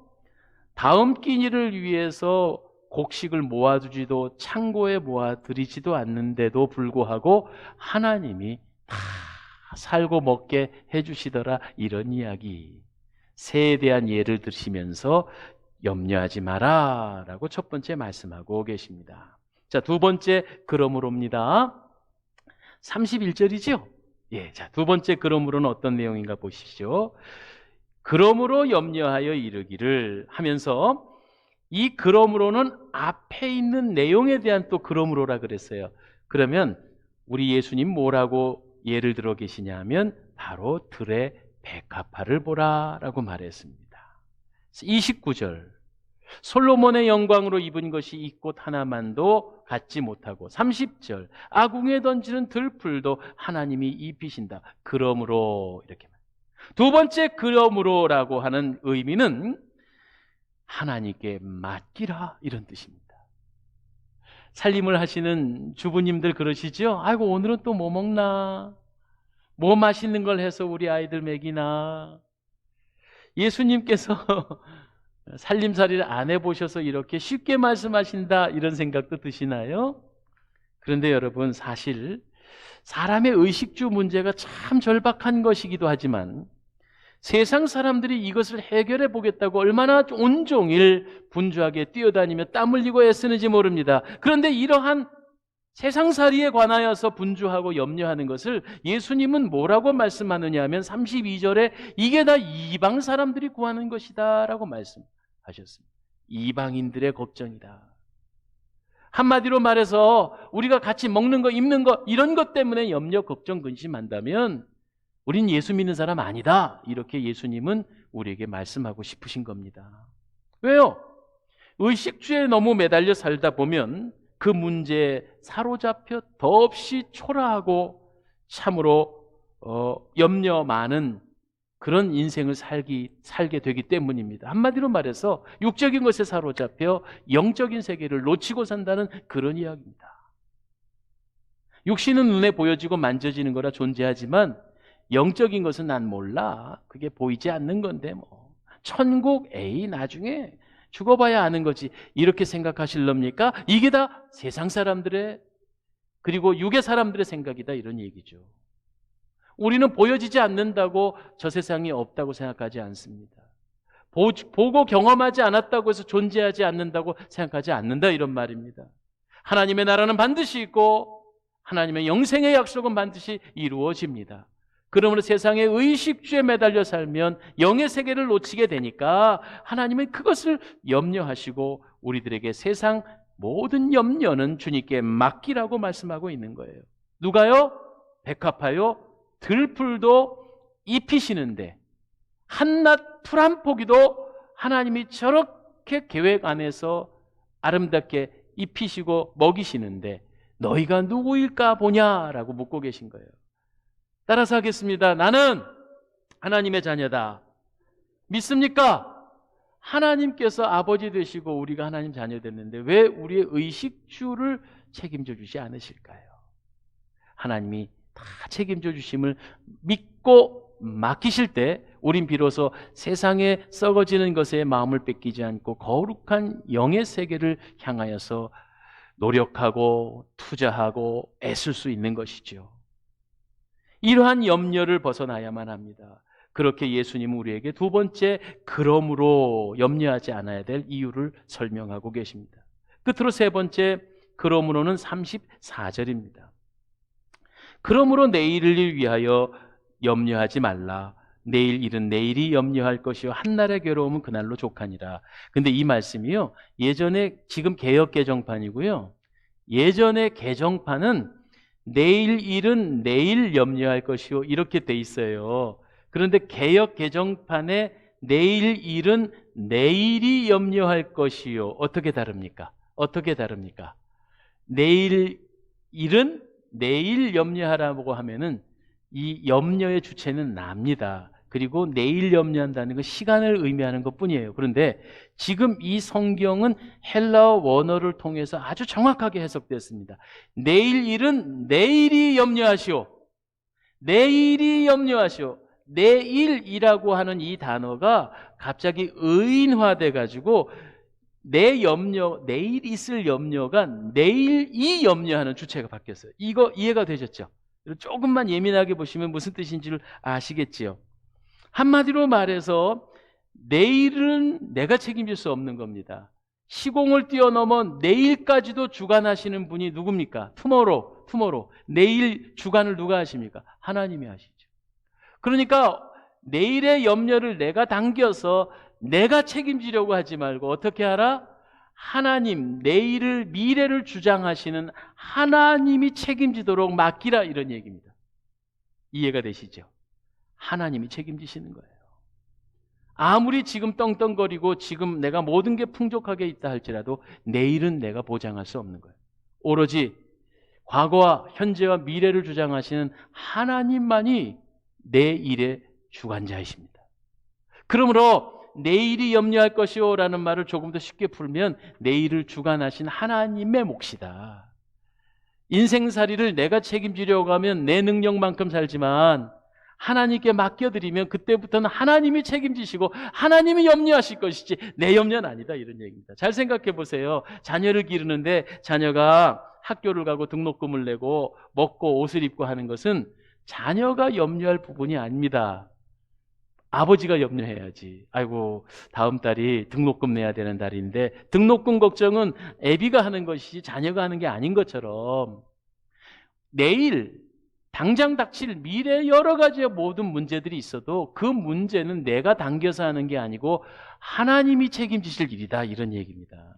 다음 끼니를 위해서 곡식을 모아두지도 창고에 모아들이지도 않는데도 불구하고 하나님이 다 살고 먹게 해주시더라, 이런 이야기. 새에 대한 예를 들으시면서 염려하지 마라 라고 첫 번째 말씀하고 계십니다. 자, 두 번째 그러므로입니다. 31절이죠? 예, 자, 두 번째 그러므로는 어떤 내용인가 보십시오. 그러므로 염려하여 이르기를 하면서 이 그러므로는 앞에 있는 내용에 대한 또 그러므로라 그랬어요. 그러면 우리 예수님 뭐라고 예를 들어 계시냐 하면 바로 들의 백합화를 보라 라고 말했습니다. 29절, 솔로몬의 영광으로 입은 것이 이 꽃 하나만도 갖지 못하고, 30절, 아궁에 던지는 들풀도 하나님이 입히신다. 그러므로, 이렇게. 두 번째 그러므로라고 하는 의미는 하나님께 맡기라, 이런 뜻입니다. 살림을 하시는 주부님들 그러시죠? 아이고, 오늘은 또 뭐 먹나? 뭐 맛있는 걸 해서 우리 아이들 먹이나? 예수님께서 살림살이를 안 해보셔서 이렇게 쉽게 말씀하신다, 이런 생각도 드시나요? 그런데 여러분, 사실 사람의 의식주 문제가 참 절박한 것이기도 하지만 세상 사람들이 이것을 해결해 보겠다고 얼마나 온종일 분주하게 뛰어다니며 땀 흘리고 애쓰는지 모릅니다. 그런데 이러한 세상살이에 관하여서 분주하고 염려하는 것을 예수님은 뭐라고 말씀하느냐 하면 32절에 이게 다 이방 사람들이 구하는 것이다 라고 말씀하셨습니다. 이방인들의 걱정이다. 한마디로 말해서 우리가 같이 먹는 거, 입는 거, 이런 것 때문에 염려, 걱정, 근심한다면 우린 예수 믿는 사람 아니다, 이렇게 예수님은 우리에게 말씀하고 싶으신 겁니다. 왜요? 의식주에 너무 매달려 살다 보면 그 문제에 사로잡혀 더없이 초라하고 참으로 염려 많은 그런 인생을 살게 되기 때문입니다. 한마디로 말해서 육적인 것에 사로잡혀 영적인 세계를 놓치고 산다는 그런 이야기입니다. 육신은 눈에 보여지고 만져지는 거라 존재하지만 영적인 것은 난 몰라. 그게 보이지 않는 건데 뭐. 천국, 에이, 나중에 죽어봐야 아는 거지. 이렇게 생각하실랍니까? 이게 다 세상 사람들의, 그리고 육의 사람들의 생각이다, 이런 얘기죠. 우리는 보여지지 않는다고 저 세상이 없다고 생각하지 않습니다. 보고 경험하지 않았다고 해서 존재하지 않는다고 생각하지 않는다, 이런 말입니다. 하나님의 나라는 반드시 있고 하나님의 영생의 약속은 반드시 이루어집니다. 그러므로 세상의 의식주에 매달려 살면 영의 세계를 놓치게 되니까 하나님은 그것을 염려하시고 우리들에게 세상 모든 염려는 주님께 맡기라고 말씀하고 있는 거예요. 누가요? 백합화요? 들풀도 입히시는데 한낱 풀 한 포기도 하나님이 저렇게 계획 안에서 아름답게 입히시고 먹이시는데 너희가 누구일까 보냐라고 묻고 계신 거예요. 따라서 하겠습니다. 나는 하나님의 자녀다. 믿습니까? 하나님께서 아버지 되시고 우리가 하나님 자녀 됐는데 왜 우리의 의식주를 책임져 주지 않으실까요? 하나님이 다 책임져 주심을 믿고 맡기실 때 우린 비로소 세상에 썩어지는 것에 마음을 뺏기지 않고 거룩한 영의 세계를 향하여서 노력하고 투자하고 애쓸 수 있는 것이죠. 이러한 염려를 벗어나야만 합니다. 그렇게 예수님은 우리에게 두 번째 그러므로 염려하지 않아야 될 이유를 설명하고 계십니다. 끝으로 세 번째 그러므로는 34절입니다. 그러므로 내일을 위하여 염려하지 말라. 내일 일은 내일이 염려할 것이요 한날의 괴로움은 그날로 족하니라. 근데 이 말씀이요, 예전에, 지금 개역 개정판이고요, 예전의 개정판은 내일 일은 내일 염려할 것이요 이렇게 돼 있어요. 그런데 개역 개정판에 내일 일은 내일이 염려할 것이요. 어떻게 다릅니까? 어떻게 다릅니까? 내일 일은 내일 염려하라고 하면은 이 염려의 주체는 나입니다. 그리고 내일 염려한다는 건 시간을 의미하는 것 뿐이에요. 그런데 지금 이 성경은 헬라어 원어를 통해서 아주 정확하게 해석됐습니다. 내일 일은 내일이 염려하시오. 내일이 염려하시오. 내일이라고 하는 이 단어가 갑자기 의인화돼 가지고 내 염려, 내일 있을 염려가 내일이 염려하는 주체가 바뀌었어요. 이거 이해가 되셨죠? 조금만 예민하게 보시면 무슨 뜻인지를 아시겠지요? 한마디로 말해서 내일은 내가 책임질 수 없는 겁니다. 시공을 뛰어넘어 내일까지도 주관하시는 분이 누굽니까? 투모로우. 내일 주관을 누가 하십니까? 하나님이 하시죠. 그러니까 내일의 염려를 내가 당겨서 내가 책임지려고 하지 말고 어떻게 하라? 하나님, 내일을, 미래를 주장하시는 하나님이 책임지도록 맡기라, 이런 얘기입니다. 이해가 되시죠? 하나님이 책임지시는 거예요. 아무리 지금 떵떵거리고 지금 내가 모든 게 풍족하게 있다 할지라도 내일은 내가 보장할 수 없는 거예요. 오로지 과거와 현재와 미래를 주장하시는 하나님만이 내 일의 주관자이십니다. 그러므로 내일이 염려할 것이요 라는 말을 조금 더 쉽게 풀면 내일을 주관하신 하나님의 몫이다. 인생살이를 내가 책임지려고 하면 내 능력만큼 살지만 하나님께 맡겨드리면 그때부터는 하나님이 책임지시고 하나님이 염려하실 것이지 내 염려는 아니다, 이런 얘기입니다. 잘 생각해 보세요. 자녀를 기르는데 자녀가 학교를 가고 등록금을 내고 먹고 옷을 입고 하는 것은 자녀가 염려할 부분이 아닙니다. 아버지가 염려해야지. 아이고, 다음 달이 등록금 내야 되는 달인데 등록금 걱정은 애비가 하는 것이지 자녀가 하는 게 아닌 것처럼 내일 당장 닥칠 미래 여러 가지의 모든 문제들이 있어도 그 문제는 내가 당겨서 하는 게 아니고 하나님이 책임지실 일이다, 이런 얘기입니다.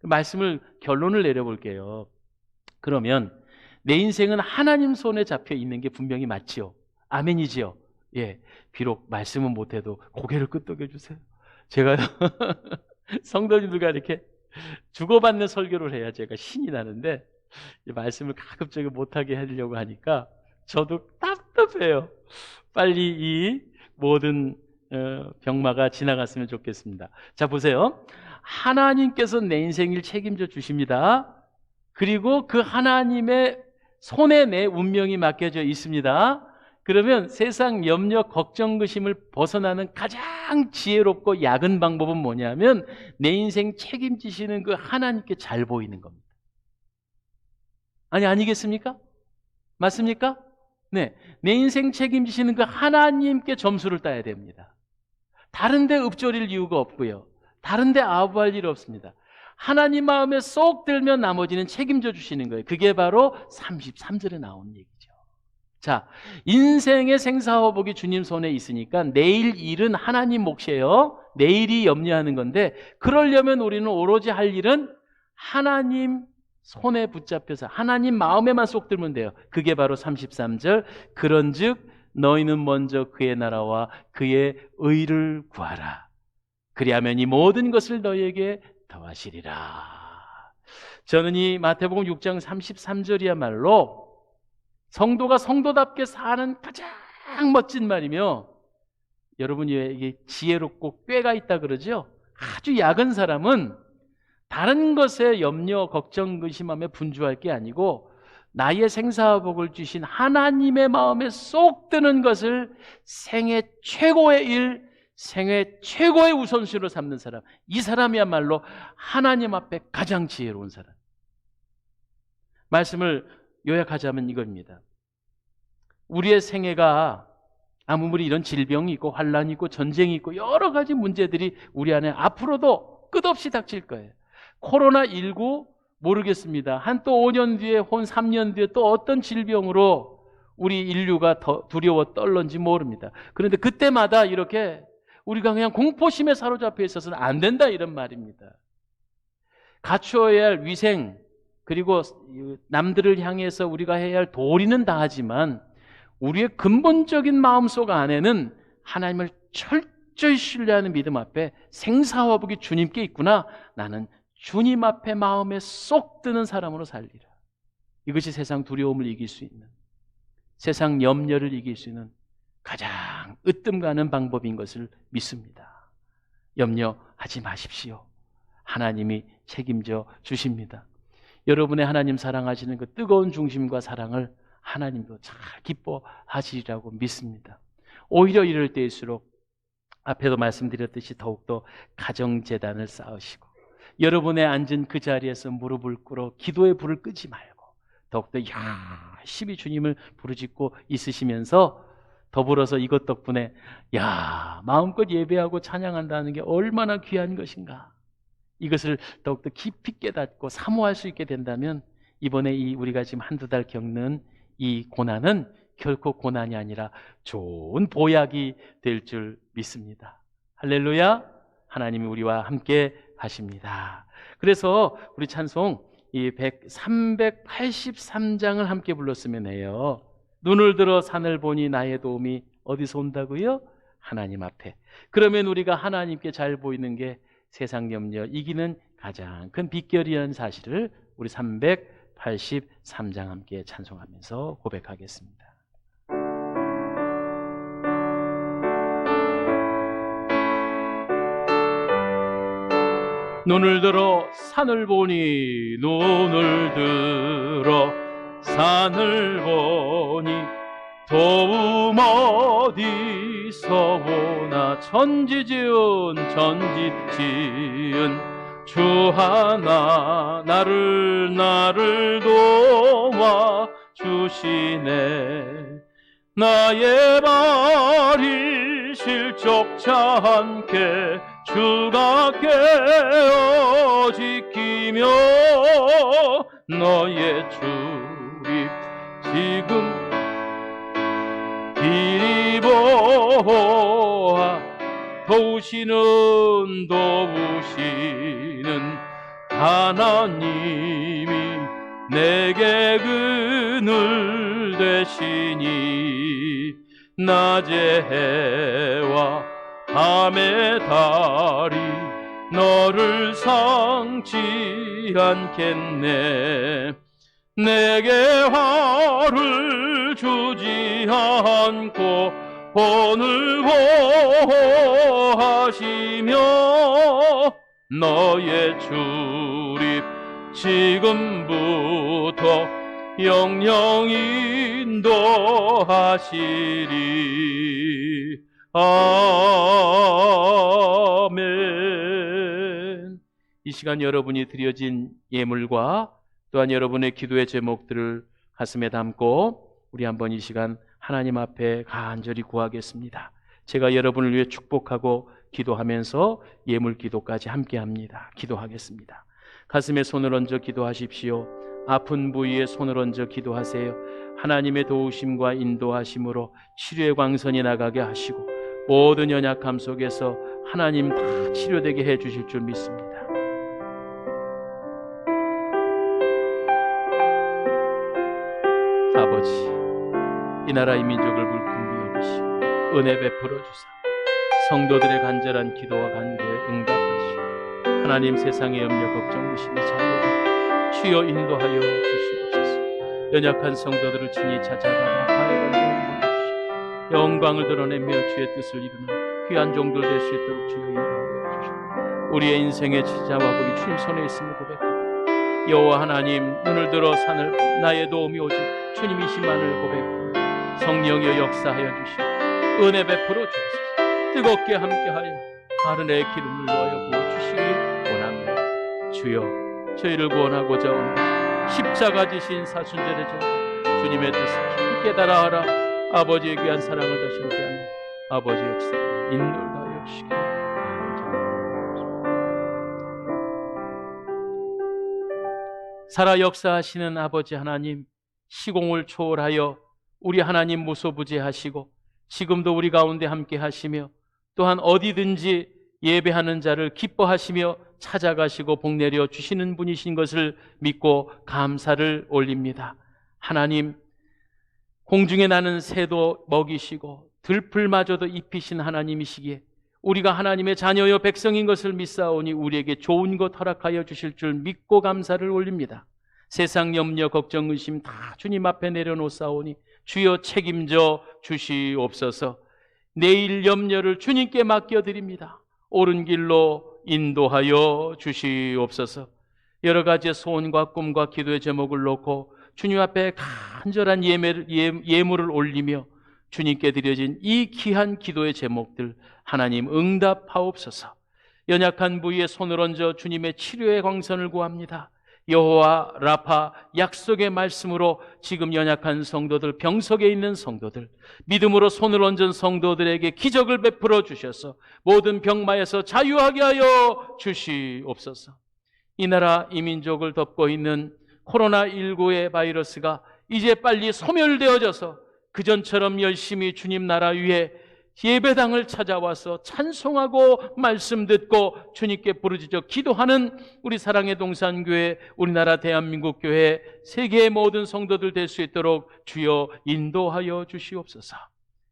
말씀을 결론을 내려볼게요. 그러면 내 인생은 하나님 손에 잡혀 있는 게 분명히 맞지요. 아멘이지요. 예, 비록 말씀은 못해도 고개를 끄덕여 주세요. 제가 성도님들과 이렇게 주고받는 설교를 해야 제가 신이 나는데 말씀을 가급적이 못하게 하려고 하니까 저도 답답해요. 빨리 이 모든 병마가 지나갔으면 좋겠습니다. 자, 보세요. 하나님께서 내 인생을 책임져 주십니다. 그리고 그 하나님의 손에 내 운명이 맡겨져 있습니다. 그러면 세상 염려, 걱정, 근심을 벗어나는 가장 지혜롭고 약은 방법은 뭐냐면 내 인생 책임지시는 그 하나님께 잘 보이는 겁니다. 아니겠습니까? 맞습니까? 네, 내 인생 책임지시는 그 하나님께 점수를 따야 됩니다. 다른 데 읊조릴 이유가 없고요. 다른 데 아부할 일 없습니다. 하나님 마음에 쏙 들면 나머지는 책임져 주시는 거예요. 그게 바로 33절에 나온 얘기죠. 자, 인생의 생사화복이 주님 손에 있으니까 내일 일은 하나님 몫이에요. 내일이 염려하는 건데 그러려면 우리는 오로지 할 일은 하나님 손에 붙잡혀서 하나님 마음에만 쏙 들면 돼요. 그게 바로 33절. 그런즉 너희는 먼저 그의 나라와 그의 의를 구하라. 그리하면 이 모든 것을 너희에게 더하시리라. 저는 이 마태복음 6장 33절이야말로 성도가 성도답게 사는 가장 멋진 말이며 여러분이 이게 지혜롭고 꾀가 있다 그러죠? 아주 약은 사람은 다른 것에 염려, 걱정, 근심하며 분주할 게 아니고 나의 생사복을 주신 하나님의 마음에 쏙 드는 것을 생애 최고의 일, 생애 최고의 우선순위로 삼는 사람, 이 사람이야말로 하나님 앞에 가장 지혜로운 사람. 말씀을 요약하자면 이겁니다. 우리의 생애가 아무리 이런 질병이 있고 환란이 있고 전쟁이 있고 여러 가지 문제들이 우리 안에 앞으로도 끝없이 닥칠 거예요. 코로나19 모르겠습니다. 한 또 5년 뒤에 혹은 3년 뒤에 또 어떤 질병으로 우리 인류가 더 두려워 떨는지 모릅니다. 그런데 그때마다 이렇게 우리가 그냥 공포심에 사로잡혀 있어서는 안 된다, 이런 말입니다. 갖추어야 할 위생 그리고 남들을 향해서 우리가 해야 할 도리는 다 하지만 우리의 근본적인 마음속 안에는 하나님을 철저히 신뢰하는 믿음 앞에 생사화복이 주님께 있구나. 나는 주님 앞에 마음에 쏙 드는 사람으로 살리라. 이것이 세상 두려움을 이길 수 있는, 세상 염려를 이길 수 있는 가장 으뜸 가는 방법인 것을 믿습니다. 염려하지 마십시오. 하나님이 책임져 주십니다. 여러분의 하나님 사랑하시는 그 뜨거운 중심과 사랑을 하나님도 잘 기뻐하시리라고 믿습니다. 오히려 이럴 때일수록 앞에도 말씀드렸듯이 더욱더 가정재단을 쌓으시고 여러분의 앉은 그 자리에서 무릎을 꿇어 기도의 불을 끄지 말고 더욱더 열심히 주님을 부르짖고 있으시면서 더불어서 이것 덕분에 마음껏 예배하고 찬양한다는 게 얼마나 귀한 것인가, 이것을 더욱더 깊이 깨닫고 사모할 수 있게 된다면 이번에 우리가 지금 한두 달 겪는 이 고난은 결코 고난이 아니라 좋은 보약이 될 줄 믿습니다. 할렐루야. 하나님이 우리와 함께 하십니다. 그래서 우리 찬송 이 383장을 함께 불렀으면 해요. 눈을 들어 산을 보니 나의 도움이 어디서 온다고요? 하나님 앞에. 그러면 우리가 하나님께 잘 보이는 게 세상 염려 이기는 가장 큰 비결이라는 사실을 우리 383장 함께 찬송하면서 고백하겠습니다. 눈을 들어 산을 보니, 눈을 들어 산을 보니 도움 어디서 오나. 천지지은 주 하나 나를 도와 주시네. 나의 발이 실족치 않게 주가 깨어 지키며 너의 출입 지금 이리 보아. 도우시는 하나님이 내게 그늘 되시니. 낮의 해와 밤의 달이 너를 상치 않겠네. 내게 화를 주지 않고 본을 보호하시며 너의 출입 지금부터 영영 인도하시리. 아멘. 이 시간 여러분이 드려진 예물과 또한 여러분의 기도의 제목들을 가슴에 담고 우리 한번 이 시간 하나님 앞에 간절히 구하겠습니다. 제가 여러분을 위해 축복하고 기도하면서 예물 기도까지 함께 합니다. 기도하겠습니다. 가슴에 손을 얹어 기도하십시오. 아픈 부위에 손을 얹어 기도하세요. 하나님의 도우심과 인도하심으로 치료의 광선이 나가게 하시고 모든 연약함 속에서 하나님 다 치료되게 해주실 줄 믿습니다. 아버지, 이 나라 이 민족을 불끈히 여기시고 은혜 베풀어 주사 성도들의 간절한 기도와 간구에 응답하시고 하나님 세상의 염려 걱정 무심히 자유로 주여 인도하여 주시옵소서. 연약한 성도들을 친히 찾아가 아파의 간절히 주시고 영광을 드러내며 주의 뜻을 이루는 귀한 종들 될 수 있도록 주여 인도하여 주시고 우리의 인생의 지자와 복이 주님 손에 있음을 고백합니다. 여호와 하나님, 눈을 들어 산을 나의 도움이 오직 주님이시만을 고백합니다. 성령여 역사하여 주시고 은혜 베풀어 주옵소서. 뜨겁게 함께하여 아른의 기름을 넣어 부어주시기 원합니다. 주여, 저희를 구원하고자 오는 십자가 지신 사순절의 종 주님의 뜻을 깊이 깨달아하라. 아버지의 귀한 사랑을 다시 함께하는 아버지 역사 인도하여 주시기 감사합니다. 살아 역사하시는 아버지 하나님, 시공을 초월하여 우리 하나님 무소부재하시고 지금도 우리 가운데 함께 하시며 또한 어디든지 예배하는 자를 기뻐하시며 찾아가시고 복내려 주시는 분이신 것을 믿고 감사를 올립니다. 하나님, 공중에 나는 새도 먹이시고 들풀마저도 입히신 하나님이시기에 우리가 하나님의 자녀여 백성인 것을 믿사오니 우리에게 좋은 것 허락하여 주실 줄 믿고 감사를 올립니다. 세상 염려 걱정 의심 다 주님 앞에 내려놓사오니 주여 책임져 주시옵소서. 내일 염려를 주님께 맡겨드립니다. 옳은 길로 인도하여 주시옵소서. 여러 가지의 소원과 꿈과 기도의 제목을 놓고 주님 앞에 간절한 예물을 올리며 주님께 드려진 이 귀한 기도의 제목들 하나님 응답하옵소서. 연약한 부위에 손을 얹어 주님의 치료의 광선을 구합니다. 여호와 라파 약속의 말씀으로 지금 연약한 성도들, 병석에 있는 성도들, 믿음으로 손을 얹은 성도들에게 기적을 베풀어 주셔서 모든 병마에서 자유하게 하여 주시옵소서. 이 나라 이 민족을 덮고 있는 코로나19의 바이러스가 이제 빨리 소멸되어져서 그전처럼 열심히 주님 나라 위에 예배당을 찾아와서 찬송하고 말씀 듣고 주님께 부르짖어 기도하는 우리 사랑의 동산교회, 우리나라 대한민국 교회, 세계의 모든 성도들 될 수 있도록 주여 인도하여 주시옵소서.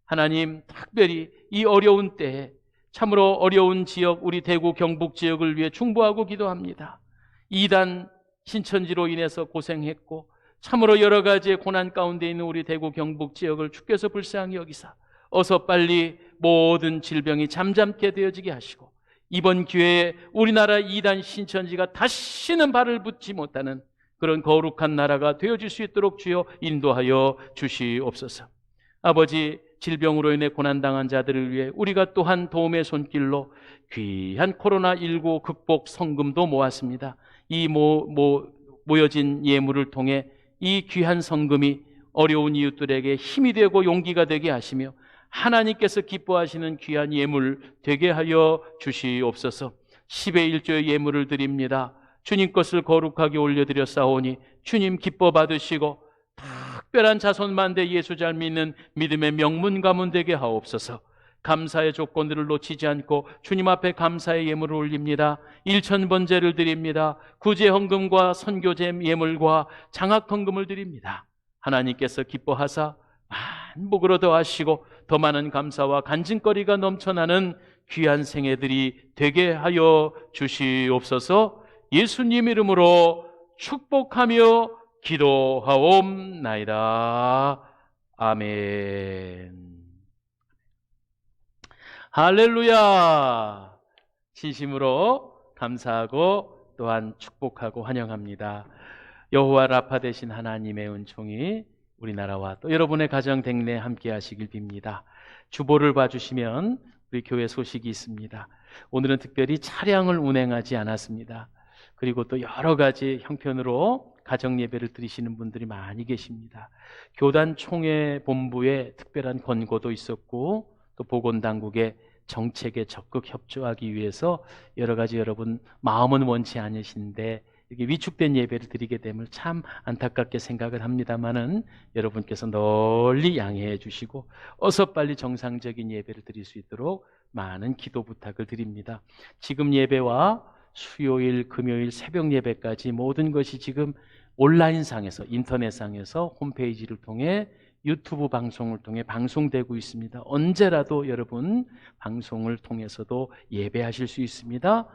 하나님, 특별히 이 어려운 때에 참으로 어려운 지역, 우리 대구 경북 지역을 위해 중보하고 기도합니다. 이단 신천지로 인해서 고생했고 참으로 여러 가지의 고난 가운데 있는 우리 대구 경북 지역을 주께서 불쌍히 여기사 어서 빨리 모든 질병이 잠잠게 되어지게 하시고 이번 기회에 우리나라 이단 신천지가 다시는 발을 붙지 못하는 그런 거룩한 나라가 되어질 수 있도록 주여 인도하여 주시옵소서. 아버지, 질병으로 인해 고난당한 자들을 위해 우리가 또한 도움의 손길로 귀한 코로나19 극복 성금도 모았습니다. 이 모여진 예물을 통해 이 귀한 성금이 어려운 이웃들에게 힘이 되고 용기가 되게 하시며 하나님께서 기뻐하시는 귀한 예물 되게 하여 주시옵소서. 10의 1조의 예물을 드립니다. 주님 것을 거룩하게 올려드렸사오니 주님 기뻐 받으시고 특별한 자손만대 예수 잘 믿는 믿음의 명문 가문 되게 하옵소서. 감사의 조건들을 놓치지 않고 주님 앞에 감사의 예물을 올립니다. 1,000번제를 드립니다. 구제헌금과 선교제 예물과 장학헌금을 드립니다. 하나님께서 기뻐하사 만복으로 더하시고 더 많은 감사와 간증거리가 넘쳐나는 귀한 생애들이 되게 하여 주시옵소서. 예수님 이름으로 축복하며 기도하옵나이다. 아멘. 할렐루야. 진심으로 감사하고 또한 축복하고 환영합니다. 여호와 라파 되신 하나님의 은총이 우리나라와 또 여러분의 가정 댁내 함께 하시길 빕니다. 주보를 봐주시면 우리 교회 소식이 있습니다. 오늘은 특별히 차량을 운행하지 않았습니다. 그리고 또 여러 가지 형편으로 가정 예배를 드리시는 분들이 많이 계십니다. 교단 총회 본부에 특별한 권고도 있었고 또 보건당국의 정책에 적극 협조하기 위해서 여러 가지 여러분 마음은 원치 않으신데 이렇게 위축된 예배를 드리게 됨을 참 안타깝게 생각을 합니다만은 여러분께서 널리 양해해 주시고 어서 빨리 정상적인 예배를 드릴 수 있도록 많은 기도 부탁을 드립니다. 지금 예배와 수요일, 금요일 새벽 예배까지 모든 것이 지금 온라인상에서 인터넷상에서 홈페이지를 통해 유튜브 방송을 통해 방송되고 있습니다. 언제라도 여러분 방송을 통해서도 예배하실 수 있습니다.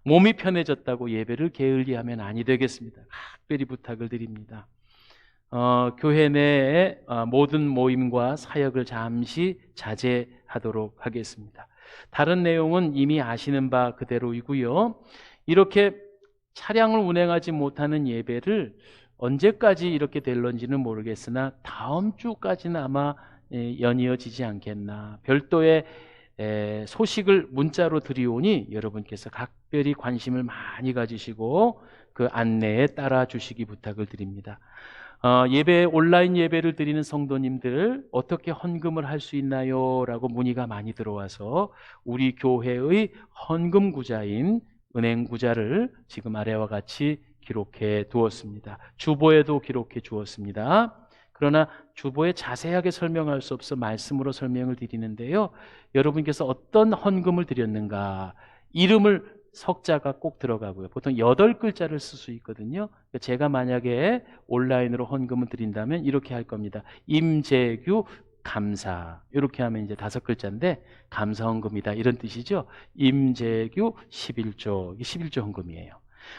몸이 편해졌다고 예배를 게을리하면 아니 되겠습니다. 특별히 부탁을 드립니다. 교회 내의 모든 모임과 사역을 잠시 자제하도록 하겠습니다. 다른 내용은 이미 아시는 바 그대로이고요. 이렇게 차량을 운행하지 못하는 예배를 언제까지 이렇게 될런지는 모르겠으나 다음 주까지는 아마 연이어지지 않겠나. 별도의 소식을 문자로 드리오니 여러분께서 각별히 관심을 많이 가지시고 그 안내에 따라 주시기 부탁을 드립니다. 예배, 온라인 예배를 드리는 성도님들 어떻게 헌금을 할 수 있나요? 라고 문의가 많이 들어와서 우리 교회의 헌금 구자인 은행 구자를 지금 아래와 같이 기록해 두었습니다. 주보에도 기록해 주었습니다. 그러나 주보에 자세하게 설명할 수 없어 말씀으로 설명을 드리는데요. 여러분께서 어떤 헌금을 드렸는가, 이름을 석자가 꼭 들어가고요. 보통 8글자를 쓸 수 있거든요. 제가 만약에 온라인으로 헌금을 드린다면 이렇게 할 겁니다. 임재규 감사. 이렇게 하면 이제 5글자인데 감사 헌금이다 이런 뜻이죠. 임재규 11조. 11조 헌금이에요.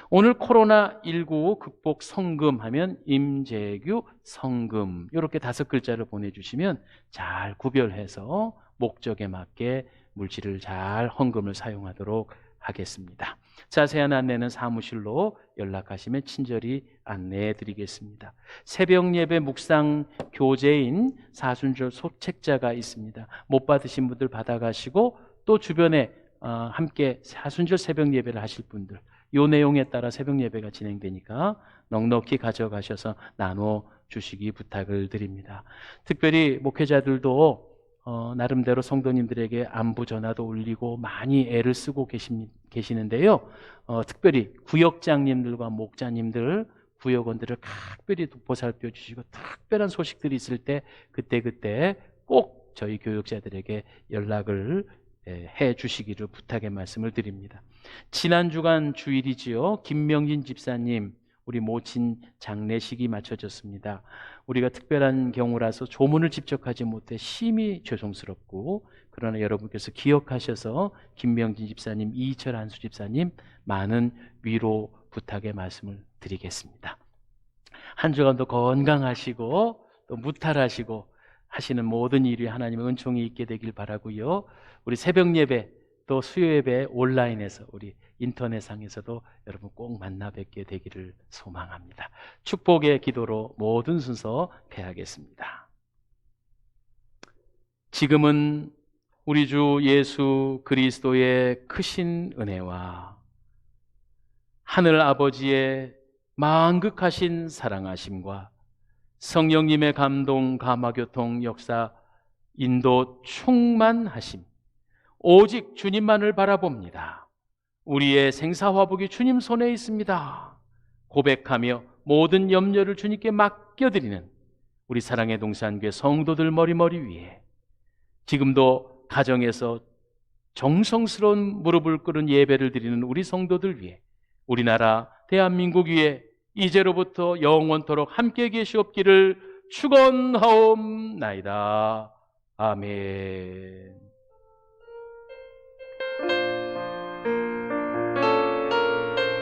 오늘 코로나19 극복 성금 하면 임재규 성금 이렇게 5글자를 보내주시면 잘 구별해서 목적에 맞게 물질을 잘 헌금을 사용하도록 하겠습니다. 자세한 안내는 사무실로 연락하시면 친절히 안내해 드리겠습니다. 새벽 예배 묵상 교재인 사순절 소책자가 있습니다. 못 받으신 분들 받아가시고 또 주변에 함께 사순절 새벽 예배를 하실 분들 이 내용에 따라 새벽 예배가 진행되니까 넉넉히 가져가셔서 나눠 주시기 부탁을 드립니다. 특별히 목회자들도 나름대로 성도님들에게 안부 전화도 올리고 많이 애를 쓰고 계시는데요. 특별히 구역장님들과 목자님들, 구역원들을 각별히 보살펴 주시고 특별한 소식들이 있을 때 그때 꼭 저희 교역자들에게 연락을 해 주시기를 부탁의 말씀을 드립니다. 지난 주간 주일이지요. 김명진 집사님 우리 모친 장례식이 마쳐졌습니다. 우리가 특별한 경우라서 조문을 직접 하지 못해 심히 죄송스럽고 그러나 여러분께서 기억하셔서 김명진 집사님, 이철 한수 집사님 많은 위로 부탁의 말씀을 드리겠습니다. 한 주간도 건강하시고 또 무탈하시고 하시는 모든 일이 하나님의 은총이 있게 되길 바라고요. 우리 새벽 예배 또 수요 예배 온라인에서 우리 인터넷상에서도 여러분 꼭 만나 뵙게 되기를 소망합니다. 축복의 기도로 모든 순서 폐하겠습니다. 지금은 우리 주 예수 그리스도의 크신 은혜와 하늘 아버지의 만극하신 사랑하심과 성령님의 감동, 감화교통, 역사, 인도 충만하심 오직 주님만을 바라봅니다. 우리의 생사화복이 주님 손에 있습니다. 고백하며 모든 염려를 주님께 맡겨드리는 우리 사랑의 동산교회 성도들 머리머리 위에 지금도 가정에서 정성스러운 무릎을 꿇은 예배를 드리는 우리 성도들 위해 우리나라 대한민국 위에 이제로부터 영원토록 함께 계시옵기를 축원하옵나이다. 아멘.